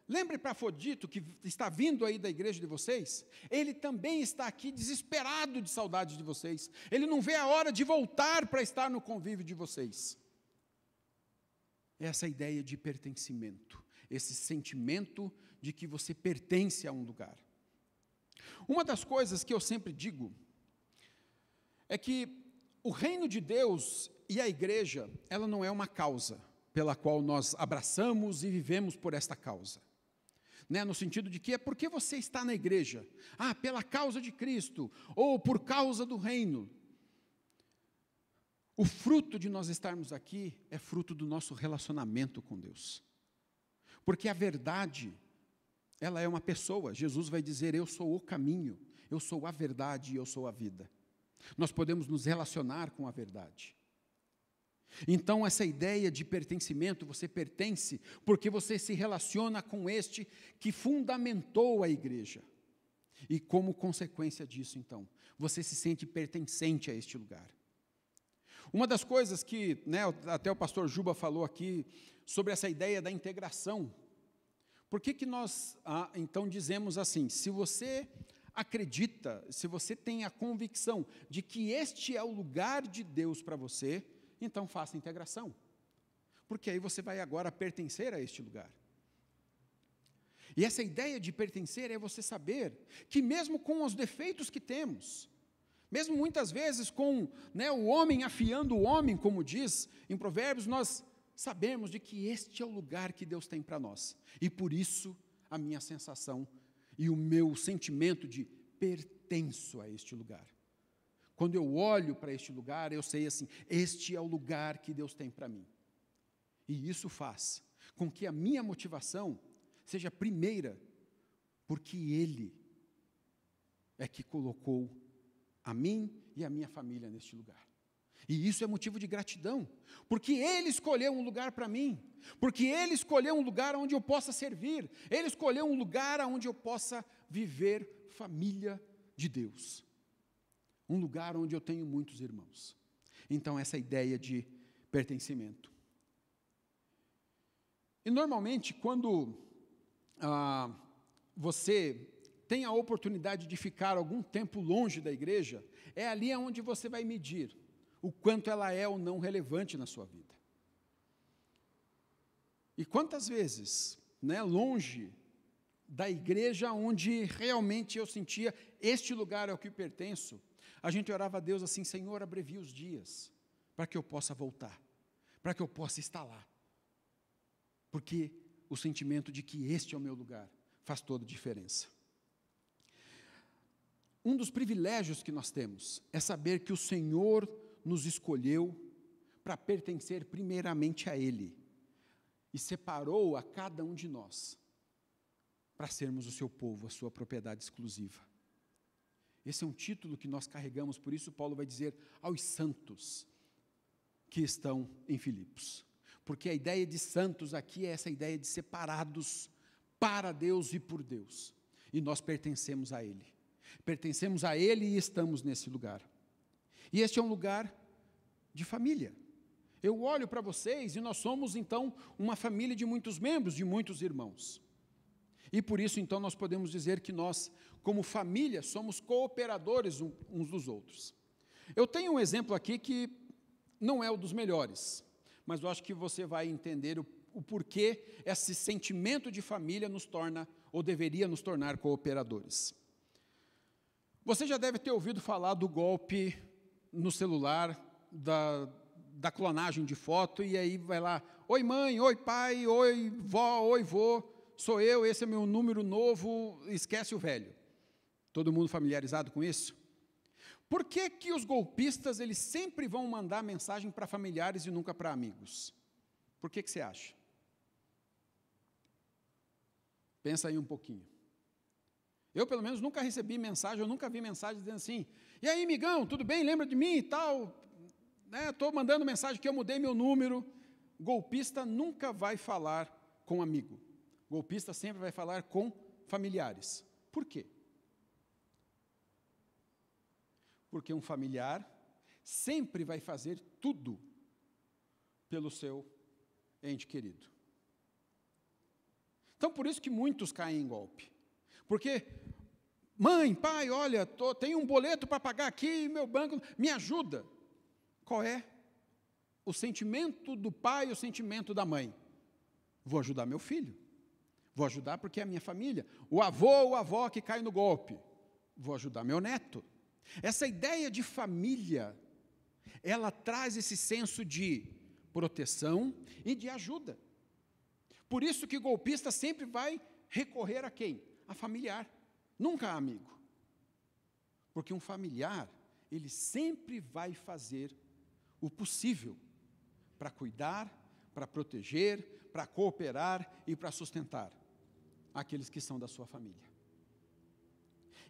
lembre para Afrodito, que está vindo aí da igreja de vocês, ele também está aqui desesperado de saudade de vocês. Ele não vê a hora de voltar para estar no convívio de vocês. Essa ideia de pertencimento, esse sentimento de que você pertence a um lugar. Uma das coisas que eu sempre digo é que o reino de Deus e a igreja, ela não é uma causa pela qual nós abraçamos e vivemos por esta causa. No sentido de que é porque você está na igreja, pela causa de Cristo, ou por causa do reino. O fruto de nós estarmos aqui é fruto do nosso relacionamento com Deus. Porque a verdade, ela é uma pessoa. Jesus vai dizer, eu sou o caminho, eu sou a verdade e eu sou a vida. Nós podemos nos relacionar com a verdade. Então, essa ideia de pertencimento, você pertence porque você se relaciona com este que fundamentou a igreja. E como consequência disso, então, você se sente pertencente a este lugar. Uma das coisas que, até o pastor Juba falou aqui, sobre essa ideia da integração. Por que nós, então, dizemos assim, se você acredita, se você tem a convicção de que este é o lugar de Deus para você, então faça a integração. Porque aí você vai agora pertencer a este lugar. E essa ideia de pertencer é você saber que mesmo com os defeitos que temos, mesmo muitas vezes com o homem afiando o homem, como diz em Provérbios, nós sabemos de que este é o lugar que Deus tem para nós. E por isso a minha sensação e o meu sentimento de pertenço a este lugar. Quando eu olho para este lugar, eu sei assim, este é o lugar que Deus tem para mim. E isso faz com que a minha motivação seja primeira, porque Ele é que colocou a mim e a minha família neste lugar. E isso é motivo de gratidão, porque Ele escolheu um lugar para mim, porque Ele escolheu um lugar onde eu possa servir, Ele escolheu um lugar onde eu possa viver família de Deus, um lugar onde eu tenho muitos irmãos. Então, essa ideia de pertencimento. E normalmente, quando você tem a oportunidade de ficar algum tempo longe da igreja, é ali onde você vai medir o quanto ela é ou não relevante na sua vida. E quantas vezes, longe da igreja onde realmente eu sentia, este lugar é o que pertenço, a gente orava a Deus assim, Senhor, abrevia os dias, para que eu possa voltar, para que eu possa estar lá. Porque o sentimento de que este é o meu lugar faz toda a diferença. Um dos privilégios que nós temos é saber que o Senhor nos escolheu para pertencer primeiramente a Ele e separou a cada um de nós para sermos o seu povo, a sua propriedade exclusiva. Esse é um título que nós carregamos, por isso Paulo vai dizer aos santos que estão em Filipos. Porque a ideia de santos aqui é essa ideia de separados para Deus e por Deus. E nós pertencemos a Ele. Pertencemos a Ele e estamos nesse lugar. E este é um lugar de família. Eu olho para vocês e nós somos, então, uma família de muitos membros, de muitos irmãos. E por isso, então, nós podemos dizer que nós, como família, somos cooperadores uns dos outros. Eu tenho um exemplo aqui que não é o dos melhores, mas eu acho que você vai entender o porquê esse sentimento de família nos torna, ou deveria nos tornar, cooperadores. Você já deve ter ouvido falar do golpe no celular, da clonagem de foto, e aí vai lá, oi mãe, oi pai, oi vó, oi vô, sou eu, esse é meu número novo, esquece o velho. Todo mundo familiarizado com isso? Por que que os golpistas, eles sempre vão mandar mensagem para familiares e nunca para amigos? Por que você acha? Pensa aí um pouquinho. Eu, pelo menos, nunca recebi mensagem, eu nunca vi mensagem dizendo assim, e aí, amigão, tudo bem? Lembra de mim e tal? Estou mandando mensagem que eu mudei meu número. Golpista nunca vai falar com amigo. Golpista sempre vai falar com familiares. Por quê? Porque um familiar sempre vai fazer tudo pelo seu ente querido. Então, por isso que muitos caem em golpe. Porque, mãe, pai, olha, tenho um boleto para pagar aqui, meu banco, me ajuda. Qual é o sentimento do pai e o sentimento da mãe? Vou ajudar meu filho. Vou ajudar porque é a minha família. O avô ou a avó que cai no golpe. Vou ajudar meu neto. Essa ideia de família, ela traz esse senso de proteção e de ajuda. Por isso que o golpista sempre vai recorrer a quem? A familiar, nunca a amigo. Porque um familiar, ele sempre vai fazer o possível para cuidar, para proteger, para cooperar e para sustentar aqueles que são da sua família.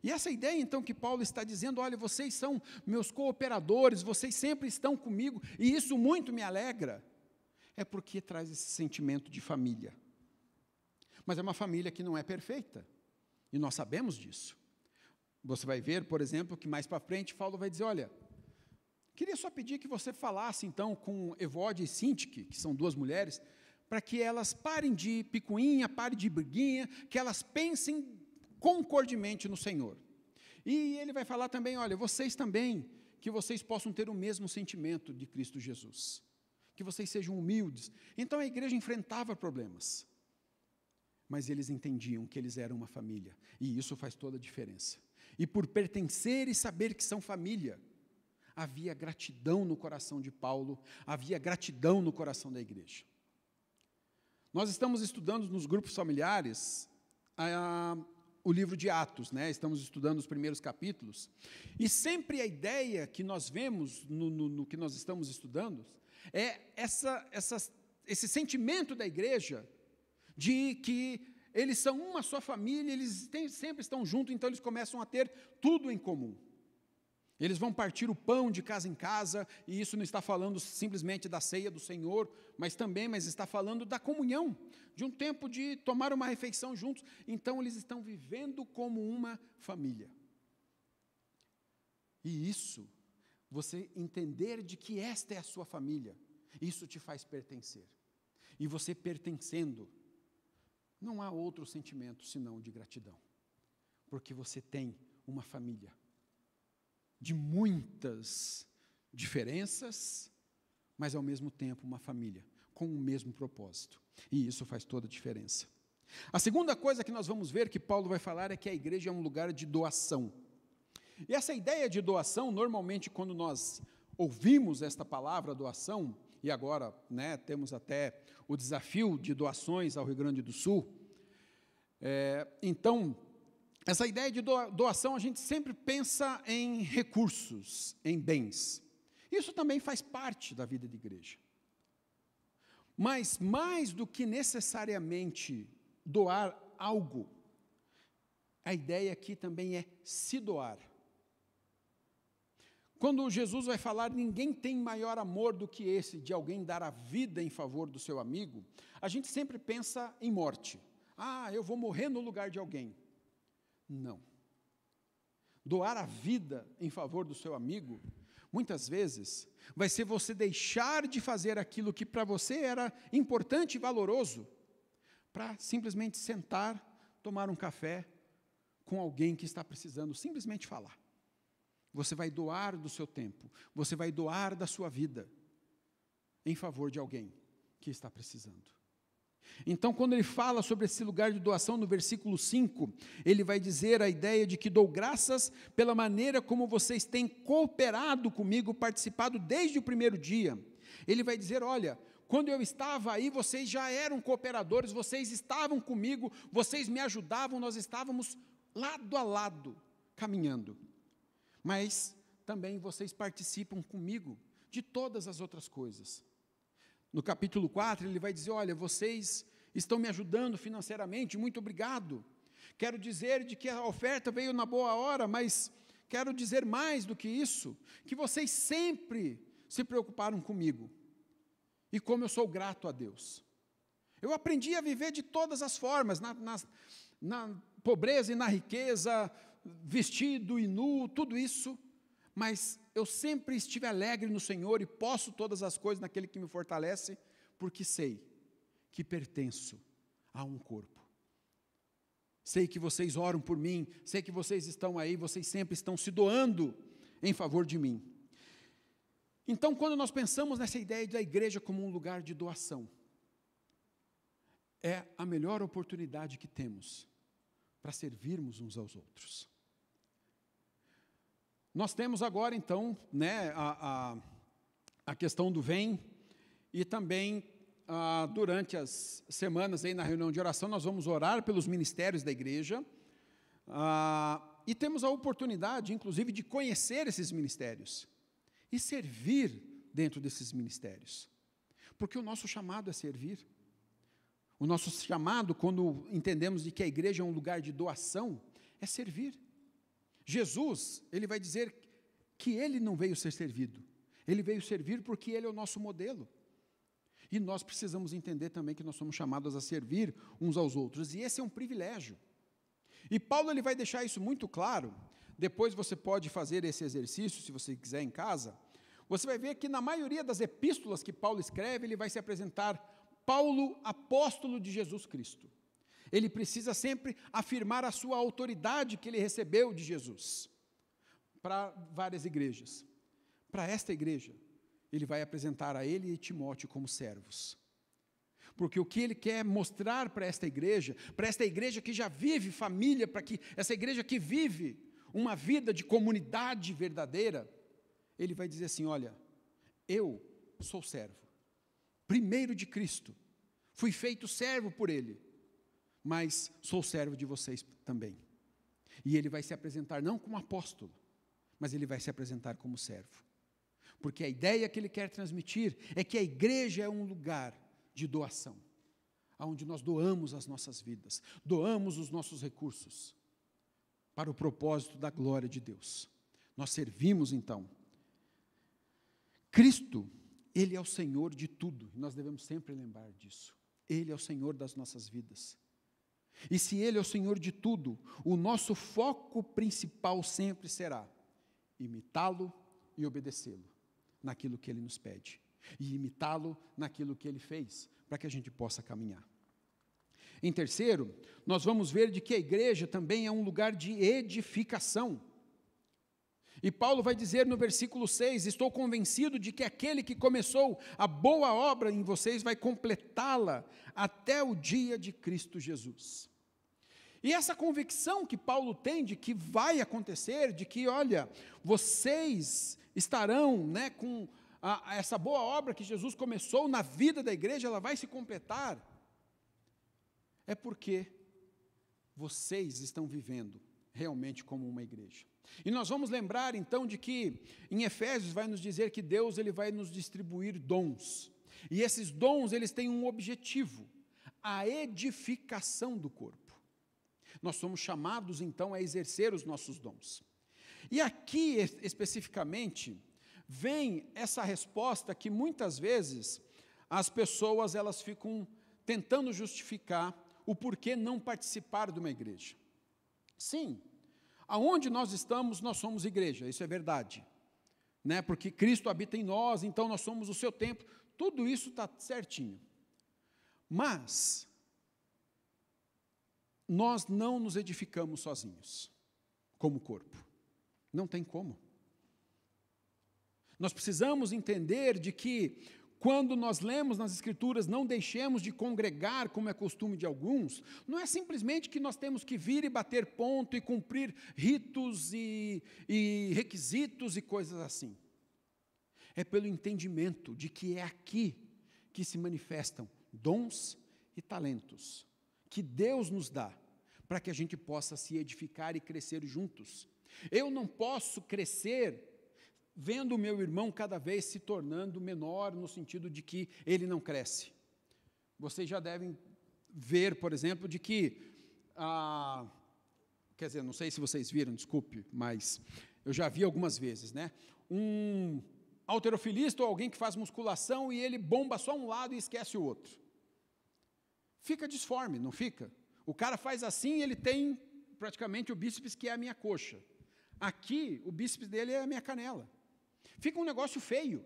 E essa ideia, então, que Paulo está dizendo, olha, vocês são meus cooperadores, vocês sempre estão comigo, e isso muito me alegra, é porque traz esse sentimento de família. Mas é uma família que não é perfeita, e nós sabemos disso. Você vai ver, por exemplo, que mais para frente, Paulo vai dizer, olha, queria só pedir que você falasse, então, com Evode e Sintique, que são duas mulheres, para que elas parem de picuinha, parem de briguinha, que elas pensem concordemente no Senhor. E ele vai falar também, olha, vocês também, que vocês possam ter o mesmo sentimento de Cristo Jesus, que vocês sejam humildes. Então a igreja enfrentava problemas, mas eles entendiam que eles eram uma família, e isso faz toda a diferença. E por pertencer e saber que são família, havia gratidão no coração de Paulo, havia gratidão no coração da igreja. Nós estamos estudando nos grupos familiares o livro de Atos, né? Estamos estudando os primeiros capítulos, e sempre a ideia que nós vemos no que nós estamos estudando é esse sentimento da igreja de que eles são uma só família, eles sempre estão juntos, então eles começam a ter tudo em comum. Eles vão partir o pão de casa em casa, e isso não está falando simplesmente da ceia do Senhor, mas está falando da comunhão, de um tempo de tomar uma refeição juntos. Então eles estão vivendo como uma família. E isso, você entender de que esta é a sua família, isso te faz pertencer. E você pertencendo, não há outro sentimento senão de gratidão, porque você tem uma família de muitas diferenças, mas ao mesmo tempo uma família com o mesmo propósito, e isso faz toda a diferença. A segunda coisa que nós vamos ver que Paulo vai falar é que a igreja é um lugar de doação. E essa ideia de doação, normalmente quando nós ouvimos esta palavra doação, e agora, né, temos até o desafio de doações ao Rio Grande do Sul, então, essa ideia de doação, a gente sempre pensa em recursos, em bens. Isso também faz parte da vida de igreja. Mas, mais do que necessariamente doar algo, a ideia aqui também é se doar. Quando Jesus vai falar, ninguém tem maior amor do que esse, de alguém dar a vida em favor do seu amigo, a gente sempre pensa em morte. Ah, eu vou morrer no lugar de alguém. Não. Doar a vida em favor do seu amigo, muitas vezes, vai ser você deixar de fazer aquilo que para você era importante e valoroso, para simplesmente sentar, tomar um café com alguém que está precisando, simplesmente falar. Você vai doar do seu tempo, você vai doar da sua vida, em favor de alguém que está precisando. Então, quando ele fala sobre esse lugar de doação, no versículo 5, ele vai dizer a ideia de que dou graças pela maneira como vocês têm cooperado comigo, participado desde o primeiro dia. Ele vai dizer, olha, quando eu estava aí, vocês já eram cooperadores, vocês estavam comigo, vocês me ajudavam, nós estávamos lado a lado, caminhando. Mas também vocês participam comigo de todas as outras coisas. No capítulo 4, ele vai dizer, olha, vocês estão me ajudando financeiramente, muito obrigado. Quero dizer de que a oferta veio na boa hora, mas quero dizer mais do que isso, que vocês sempre se preocuparam comigo. E como eu sou grato a Deus. Eu aprendi a viver de todas as formas, na pobreza e na riqueza, vestido e nu, tudo isso, mas eu sempre estive alegre no Senhor e posso todas as coisas naquele que me fortalece, porque sei que pertenço a um corpo. Sei que vocês oram por mim, sei que vocês estão aí, vocês sempre estão se doando em favor de mim. Então, quando nós pensamos nessa ideia da igreja como um lugar de doação, é a melhor oportunidade que temos para servirmos uns aos outros. Nós temos agora, então, né, a questão do vem, e também, durante as semanas aí na reunião de oração, nós vamos orar pelos ministérios da igreja, e temos a oportunidade, inclusive, de conhecer esses ministérios, e servir dentro desses ministérios, porque o nosso chamado é servir. O nosso chamado, quando entendemos de que a igreja é um lugar de doação, é servir. Jesus, ele vai dizer que ele não veio ser servido, ele veio servir porque ele é o nosso modelo. E nós precisamos entender também que nós somos chamados a servir uns aos outros, e esse é um privilégio. E Paulo ele vai deixar isso muito claro, depois você pode fazer esse exercício, se você quiser em casa, você vai ver que na maioria das epístolas que Paulo escreve, ele vai se apresentar Paulo, apóstolo de Jesus Cristo. Ele precisa sempre afirmar a sua autoridade que ele recebeu de Jesus para várias igrejas. Para esta igreja, ele vai apresentar a ele e Timóteo como servos. Porque o que ele quer mostrar para esta igreja que já vive família, para que essa igreja que vive uma vida de comunidade verdadeira, ele vai dizer assim: olha, eu sou servo, primeiro de Cristo, fui feito servo por Ele, mas sou servo de vocês também. E ele vai se apresentar não como apóstolo, mas ele vai se apresentar como servo. Porque a ideia que ele quer transmitir é que a igreja é um lugar de doação, onde nós doamos as nossas vidas, doamos os nossos recursos, para o propósito da glória de Deus. Nós servimos então. Cristo, Ele é o Senhor de tudo, e nós devemos sempre lembrar disso. Ele é o Senhor das nossas vidas. E se Ele é o Senhor de tudo, o nosso foco principal sempre será imitá-lo e obedecê-lo naquilo que Ele nos pede, e imitá-lo naquilo que Ele fez, para que a gente possa caminhar. Em terceiro, nós vamos ver de que a igreja também é um lugar de edificação. E Paulo vai dizer no versículo 6, estou convencido de que aquele que começou a boa obra em vocês vai completá-la até o dia de Cristo Jesus. E essa convicção que Paulo tem de que vai acontecer, de que, olha, vocês estarão, com essa boa obra que Jesus começou na vida da igreja, ela vai se completar, é porque vocês estão vivendo realmente como uma igreja. E nós vamos lembrar então de que em Efésios vai nos dizer que Deus ele vai nos distribuir dons. E esses dons eles têm um objetivo, a edificação do corpo. Nós somos chamados então a exercer os nossos dons. E aqui especificamente vem essa resposta que muitas vezes as pessoas elas ficam tentando justificar o porquê não participar de uma igreja. Sim, aonde nós estamos, nós somos igreja, isso é verdade, porque Cristo habita em nós, então nós somos o seu templo, tudo isso está certinho, mas nós não nos edificamos sozinhos, como corpo, não tem como. Nós precisamos entender de que quando nós lemos nas Escrituras, não deixemos de congregar, como é costume de alguns, não é simplesmente que nós temos que vir e bater ponto e cumprir ritos e requisitos e coisas assim. É pelo entendimento de que é aqui que se manifestam dons e talentos, que Deus nos dá, para que a gente possa se edificar e crescer juntos. Eu não posso crescer vendo o meu irmão cada vez se tornando menor, no sentido de que ele não cresce. Vocês já devem ver, por exemplo, de que, quer dizer, não sei se vocês viram, desculpe, mas eu já vi algumas vezes, um halterofilista ou alguém que faz musculação e ele bomba só um lado e esquece o outro. Fica disforme, não fica? O cara faz assim e ele tem praticamente o bíceps que é a minha coxa. Aqui, o bíceps dele é a minha canela. Fica um negócio feio,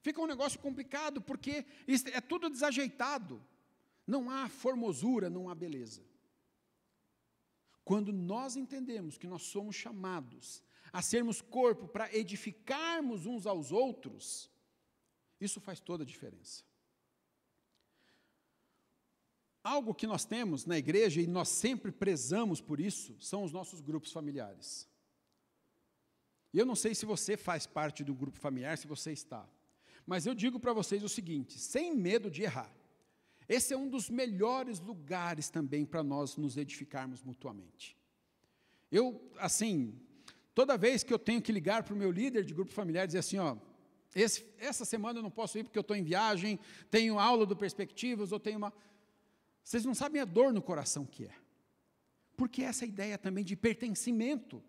fica um negócio complicado, porque é tudo desajeitado, não há formosura, não há beleza. Quando nós entendemos que nós somos chamados a sermos corpo para edificarmos uns aos outros, isso faz toda a diferença. Algo que nós temos na igreja, e nós sempre prezamos por isso, são os nossos grupos familiares. E eu não sei se você faz parte do grupo familiar, se você está, mas eu digo para vocês o seguinte, sem medo de errar, esse é um dos melhores lugares também para nós nos edificarmos mutuamente. Eu, toda vez que eu tenho que ligar para o meu líder de grupo familiar e dizer assim, essa semana eu não posso ir porque eu estou em viagem, tenho aula do Perspectivas, ou tenho uma... Vocês não sabem a dor no coração que é. Porque essa ideia também de pertencimento,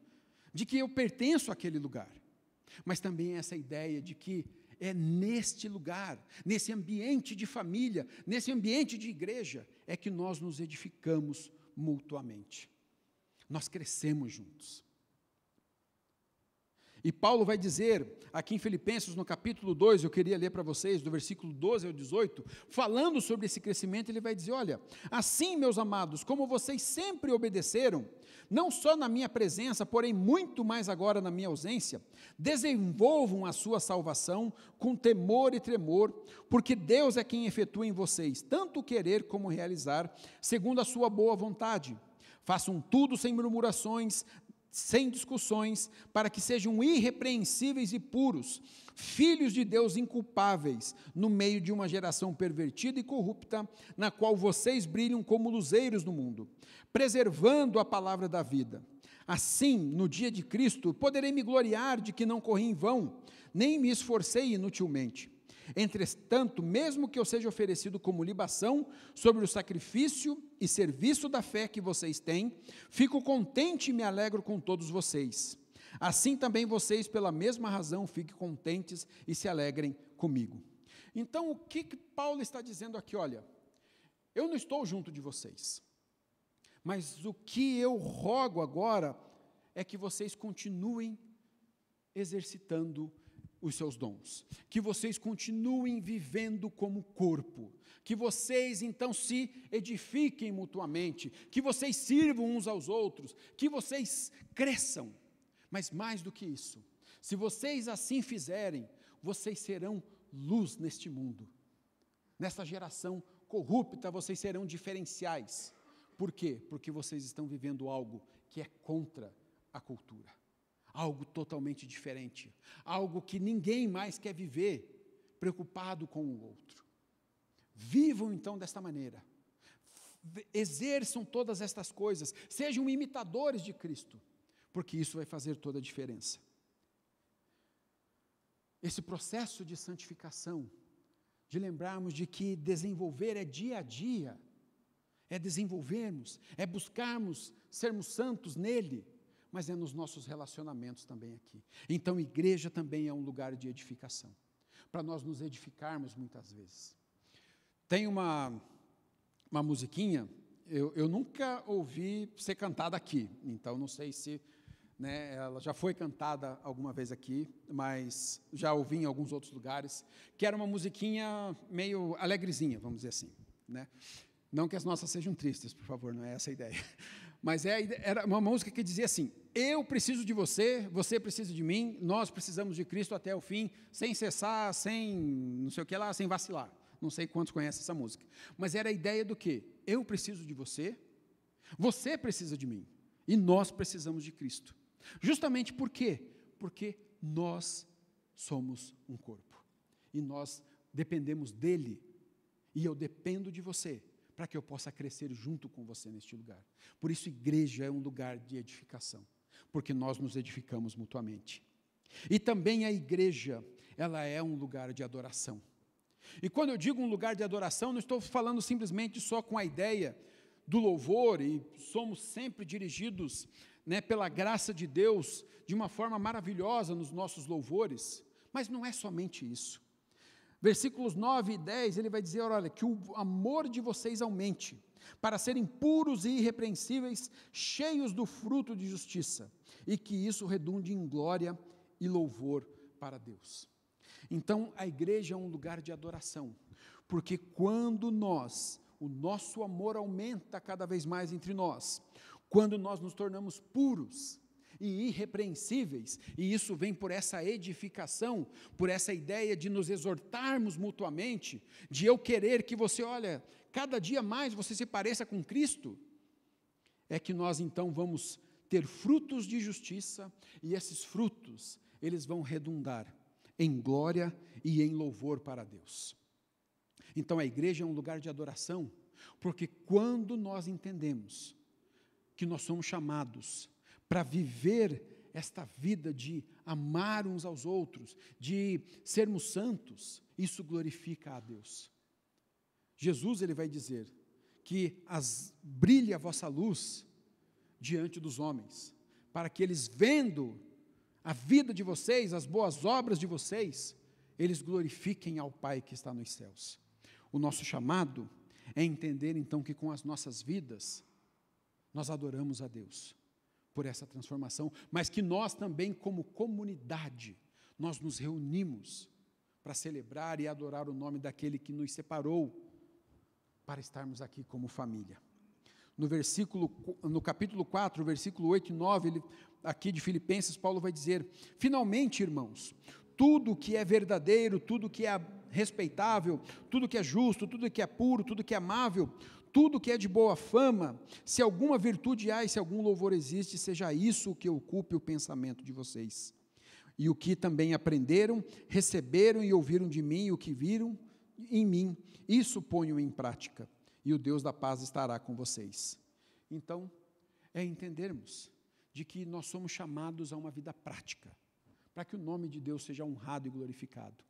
de que eu pertenço àquele lugar, mas também essa ideia de que é neste lugar, nesse ambiente de família, nesse ambiente de igreja, é que nós nos edificamos mutuamente, nós crescemos juntos. E Paulo vai dizer, aqui em Filipenses, no capítulo 2, eu queria ler para vocês, do versículo 12 ao 18, falando sobre esse crescimento, ele vai dizer, olha, assim, meus amados, como vocês sempre obedeceram, não só na minha presença, porém muito mais agora na minha ausência, desenvolvam a sua salvação com temor e tremor, porque Deus é quem efetua em vocês, tanto querer como realizar, segundo a sua boa vontade. Façam tudo sem murmurações, sem discussões, para que sejam irrepreensíveis e puros, filhos de Deus inculpáveis, no meio de uma geração pervertida e corrupta, na qual vocês brilham como luzeiros no mundo, preservando a palavra da vida. Assim, no dia de Cristo, poderei me gloriar de que não corri em vão, nem me esforcei inutilmente. Entretanto, mesmo que eu seja oferecido como libação sobre o sacrifício e serviço da fé que vocês têm, fico contente e me alegro com todos vocês. Assim também vocês, pela mesma razão, fiquem contentes e se alegrem comigo. Então, o que Paulo está dizendo aqui? Olha, eu não estou junto de vocês, mas o que eu rogo agora é que vocês continuem exercitando os seus dons, que vocês continuem vivendo como corpo, que vocês então se edifiquem mutuamente, que vocês sirvam uns aos outros, que vocês cresçam, mas mais do que isso, se vocês assim fizerem, vocês serão luz neste mundo, nesta geração corrupta, vocês serão diferenciais. Por quê? Porque vocês estão vivendo algo que é contra a cultura. Algo totalmente diferente, algo que ninguém mais quer viver, preocupado com o outro. Vivam então desta maneira, exerçam todas estas coisas, sejam imitadores de Cristo, porque isso vai fazer toda a diferença. Esse processo de santificação, de lembrarmos de que desenvolver é dia a dia, é desenvolvermos, é buscarmos sermos santos nele, mas é nos nossos relacionamentos também aqui. Então, igreja também é um lugar de edificação, para nós nos edificarmos muitas vezes. Tem uma musiquinha, eu nunca ouvi ser cantada aqui, então não sei se, né, ela já foi cantada alguma vez aqui, mas já ouvi em alguns outros lugares, que era uma musiquinha meio alegrezinha, vamos dizer assim, né? Não que as nossas sejam tristes, por favor, não é essa a ideia. Mas era uma música que dizia assim, eu preciso de você, você precisa de mim, nós precisamos de Cristo até o fim, sem cessar, sem não sei o que lá, sem vacilar. Não sei quantos conhecem essa música. Mas era a ideia do quê? Eu preciso de você, você precisa de mim, e nós precisamos de Cristo. Justamente por quê? Porque nós somos um corpo, e nós dependemos dele, e eu dependo de você, para que eu possa crescer junto com você neste lugar. Por isso, igreja é um lugar de edificação, porque nós nos edificamos mutuamente. E também a igreja, ela é um lugar de adoração. E quando eu digo um lugar de adoração, não estou falando simplesmente só com a ideia do louvor, e somos sempre dirigidos, né, pela graça de Deus, de uma forma maravilhosa nos nossos louvores, mas não é somente isso. Versículos 9 e 10, ele vai dizer, olha, que o amor de vocês aumente, para serem puros e irrepreensíveis, cheios do fruto de justiça, e que isso redunde em glória e louvor para Deus. Então, a igreja é um lugar de adoração, porque quando o nosso amor aumenta cada vez mais entre nós, quando nós nos tornamos puros e irrepreensíveis, e isso vem por essa edificação, por essa ideia de nos exortarmos mutuamente, de eu querer que você, olha, cada dia mais você se pareça com Cristo, é que nós então vamos ter frutos de justiça, e esses frutos, eles vão redundar em glória e em louvor para Deus. Então a igreja é um lugar de adoração, porque quando nós entendemos que nós somos chamados para viver esta vida de amar uns aos outros, de sermos santos, isso glorifica a Deus. Jesus, ele vai dizer que brilhe a vossa luz diante dos homens, para que eles, vendo a vida de vocês, as boas obras de vocês, eles glorifiquem ao Pai que está nos céus. O nosso chamado é entender então que com as nossas vidas, nós adoramos a Deus, por essa transformação, mas que nós também, como comunidade, nós nos reunimos para celebrar e adorar o nome daquele que nos separou para estarmos aqui como família. No capítulo 4, versículo 8 e 9, aqui de Filipenses, Paulo vai dizer: finalmente, irmãos, tudo que é verdadeiro, tudo que é respeitável, tudo que é justo, tudo que é puro, tudo que é amável, tudo que é de boa fama, se alguma virtude há e se algum louvor existe, seja isso o que ocupe o pensamento de vocês. E o que também aprenderam, receberam e ouviram de mim, e o que viram em mim, isso ponham em prática, e o Deus da paz estará com vocês. Então, é entendermos de que nós somos chamados a uma vida prática, para que o nome de Deus seja honrado e glorificado.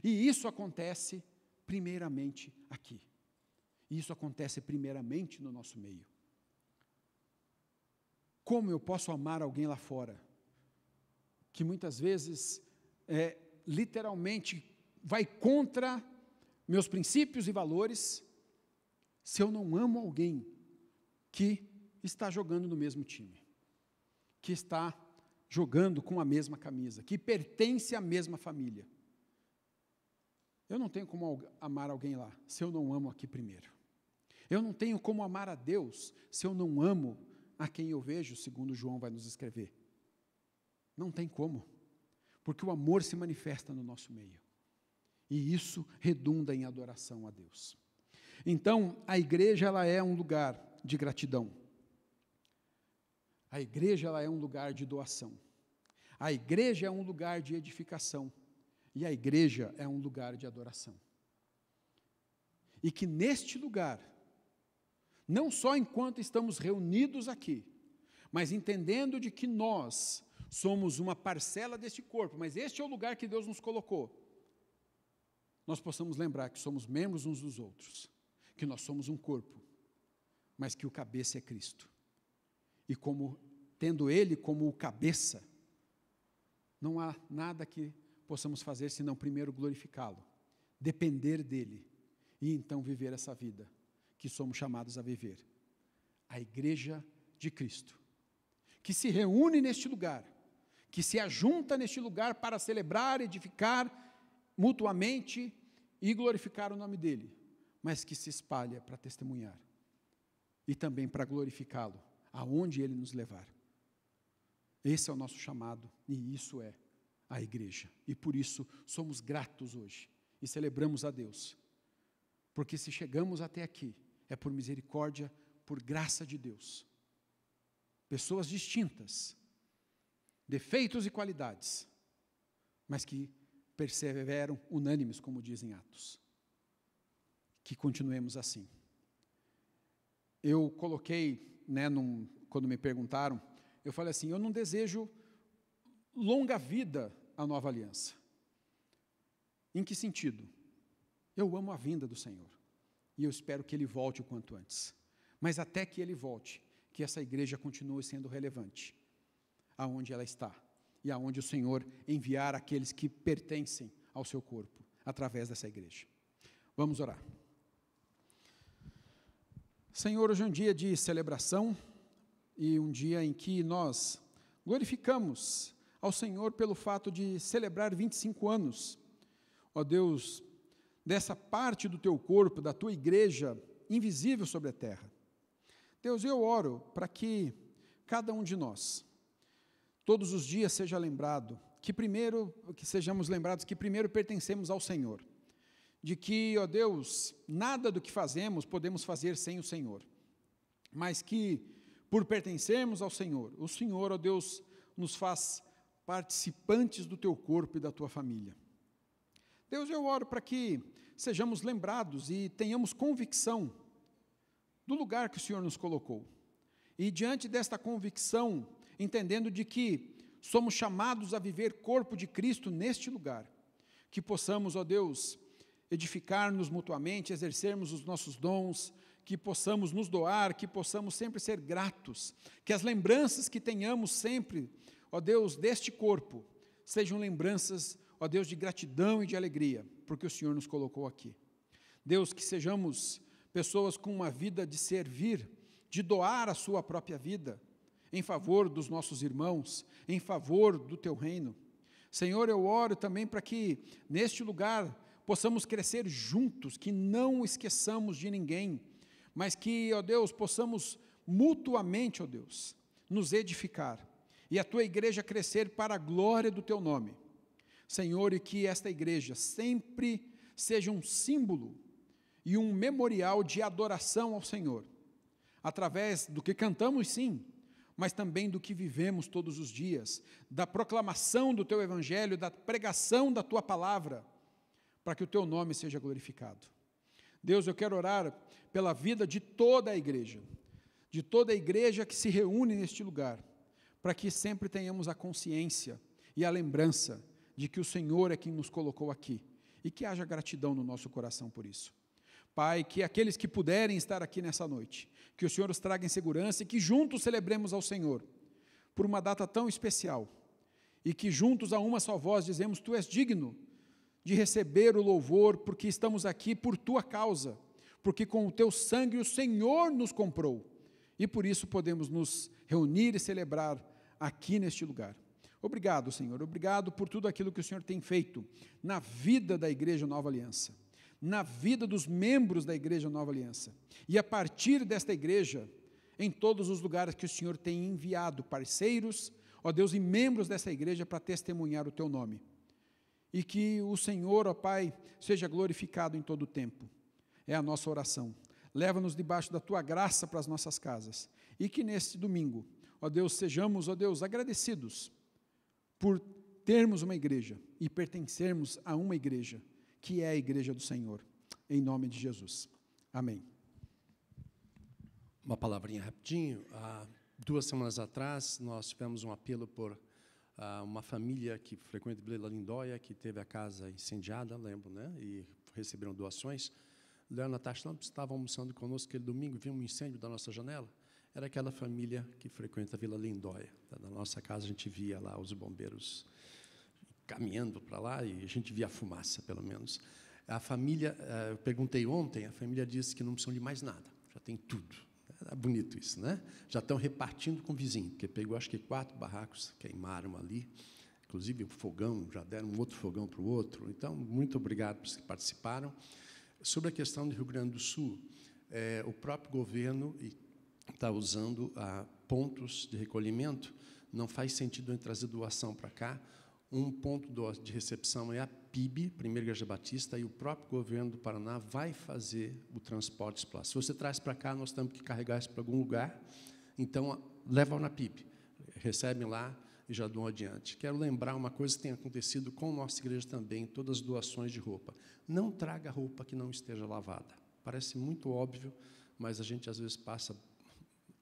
E isso acontece primeiramente aqui. Isso acontece primeiramente no nosso meio. Como eu posso amar alguém lá fora, que muitas vezes, literalmente, vai contra meus princípios e valores, se eu não amo alguém que está jogando no mesmo time, que está jogando com a mesma camisa, que pertence à mesma família? Eu não tenho como amar alguém lá, se eu não amo aqui primeiro. Eu não tenho como amar a Deus, se eu não amo a quem eu vejo, segundo João vai nos escrever. Não tem como, porque o amor se manifesta no nosso meio, e isso redunda em adoração a Deus. Então, a igreja, ela é um lugar de gratidão, a igreja, ela é um lugar de doação, a igreja é um lugar de edificação, e a igreja é um lugar de adoração. E que neste lugar, não só enquanto estamos reunidos aqui, mas entendendo de que nós somos uma parcela deste corpo, mas este é o lugar que Deus nos colocou, nós possamos lembrar que somos membros uns dos outros, que nós somos um corpo, mas que o cabeça é Cristo. E como, tendo Ele como o cabeça, não há nada que possamos fazer senão primeiro glorificá-lo, depender dEle, e então viver essa vida que somos chamados a viver. A igreja de Cristo, que se reúne neste lugar, que se ajunta neste lugar para celebrar, edificar mutuamente e glorificar o nome dEle, mas que se espalha para testemunhar e também para glorificá-lo, aonde Ele nos levar. Esse é o nosso chamado e isso é a igreja. E por isso somos gratos hoje e celebramos a Deus, porque se chegamos até aqui, é por misericórdia, por graça de Deus. Pessoas distintas, defeitos e qualidades, mas que perseveram unânimes, como dizem Atos. Que continuemos assim. Eu coloquei, quando me perguntaram, eu falei assim, eu não desejo longa vida à Nova Aliança. Em que sentido? Eu amo a vinda do Senhor, e eu espero que Ele volte o quanto antes. Mas até que Ele volte, que essa igreja continue sendo relevante, aonde ela está, e aonde o Senhor enviar aqueles que pertencem ao seu corpo, através dessa igreja. Vamos orar. Senhor, hoje é um dia de celebração, e um dia em que nós glorificamos ao Senhor pelo fato de celebrar 25 anos, ó Deus, dessa parte do Teu corpo, da Tua igreja, invisível sobre a terra. Deus, eu oro para que cada um de nós, todos os dias seja lembrado, que sejamos lembrados que primeiro pertencemos ao Senhor, de que, ó Deus, nada do que fazemos podemos fazer sem o Senhor, mas que, por pertencermos ao Senhor, o Senhor, ó Deus, nos faz participantes do Teu corpo e da Tua família. Deus, eu oro para que sejamos lembrados e tenhamos convicção do lugar que o Senhor nos colocou. E diante desta convicção, entendendo de que somos chamados a viver corpo de Cristo neste lugar, que possamos, ó Deus, edificar-nos mutuamente, exercermos os nossos dons, que possamos nos doar, que possamos sempre ser gratos, que as lembranças que tenhamos sempre, ó Deus, deste corpo, sejam lembranças, ó Deus, de gratidão e de alegria, porque o Senhor nos colocou aqui. Deus, que sejamos pessoas com uma vida de servir, de doar a sua própria vida, em favor dos nossos irmãos, em favor do teu reino. Senhor, eu oro também para que neste lugar possamos crescer juntos, que não esqueçamos de ninguém, mas que, ó Deus, possamos mutuamente, ó Deus, nos edificar e a tua igreja crescer para a glória do teu nome. Senhor, e que esta igreja sempre seja um símbolo e um memorial de adoração ao Senhor, através do que cantamos, sim, mas também do que vivemos todos os dias, da proclamação do teu evangelho, da pregação da tua palavra, para que o teu nome seja glorificado. Deus, eu quero orar pela vida de toda a igreja que se reúne neste lugar, para que sempre tenhamos a consciência e a lembrança de que o Senhor é quem nos colocou aqui, e que haja gratidão no nosso coração por isso. Pai, que aqueles que puderem estar aqui nessa noite, que o Senhor os traga em segurança e que juntos celebremos ao Senhor, por uma data tão especial, e que juntos a uma só voz dizemos, tu és digno de receber o louvor, porque estamos aqui por tua causa, porque com o teu sangue o Senhor nos comprou, e por isso podemos nos reunir e celebrar aqui neste lugar. Obrigado, Senhor, obrigado por tudo aquilo que o Senhor tem feito na vida da Igreja Nova Aliança, na vida dos membros da Igreja Nova Aliança, e a partir desta igreja, em todos os lugares que o Senhor tem enviado parceiros, ó Deus, e membros dessa igreja para testemunhar o teu nome, e que o Senhor, ó Pai, seja glorificado em todo o tempo, é a nossa oração. Leva-nos debaixo da tua graça para as nossas casas, e que neste domingo, ó Deus, sejamos, ó Deus, agradecidos por termos uma igreja e pertencermos a uma igreja, que é a igreja do Senhor, em nome de Jesus. Amém. Uma palavrinha rapidinho. 2 semanas atrás, nós tivemos um apelo por uma família que frequenta Vila Lindóia, que teve a casa incendiada, lembro, né? E receberam doações. Léo e Natasha estavam almoçando conosco aquele domingo, viu um incêndio da nossa janela. Era aquela família que frequenta Vila Lindóia. Na nossa casa, a gente via lá os bombeiros caminhando para lá e a gente via a fumaça, pelo menos. A família, eu perguntei ontem, a família disse que não precisam de mais nada, já tem tudo. É bonito isso, né? Já estão repartindo com o vizinho, porque pegou, acho que 4 barracos, queimaram ali, inclusive o fogão, já deram um outro fogão para o outro. Então, muito obrigado para os que participaram. Sobre a questão do Rio Grande do Sul, o próprio governo está usando pontos de recolhimento, não faz sentido em trazer doação para cá. Um ponto de recepção é a PIB, Primeira Igreja Batista, e o próprio governo do Paraná vai fazer o transporte para lá. Se você traz para cá, nós temos que carregar isso para algum lugar, então leva na PIB, recebem lá e já dão adiante. Quero lembrar uma coisa que tem acontecido com a nossa igreja também, todas as doações de roupa. Não traga roupa que não esteja lavada. Parece muito óbvio, mas a gente às vezes passa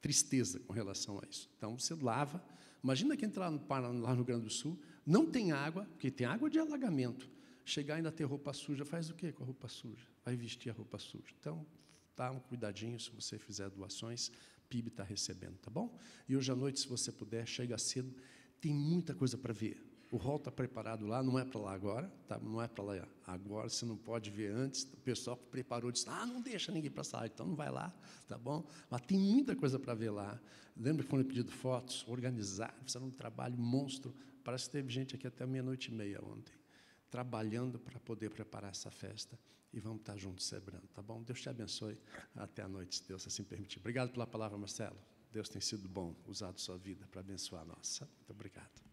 tristeza com relação a isso. Então, você lava. Imagina quem entra lá no Rio Grande do Sul, não tem água, porque tem água de alagamento. Chegar e ainda ter roupa suja, faz o quê com a roupa suja? Vai vestir a roupa suja. Então, dá um cuidadinho se você fizer doações, PIB está recebendo, tá bom? E hoje à noite, se você puder, chega cedo, tem muita coisa para ver. O hall está preparado lá, não é para lá agora, tá? Não é para lá agora, você não pode ver antes. O pessoal que preparou disse, não deixa ninguém para sair, então não vai lá, tá bom? Mas tem muita coisa para ver lá. Lembra que foram pedido fotos, organizar, fizeram um trabalho monstro. Parece que teve gente aqui até 00:30 ontem, trabalhando para poder preparar essa festa. E vamos estar juntos celebrando, tá bom? Deus te abençoe. Até a noite, se Deus assim permitir. Obrigado pela palavra, Marcelo. Deus tem sido bom, usado sua vida para abençoar a nossa. Muito obrigado.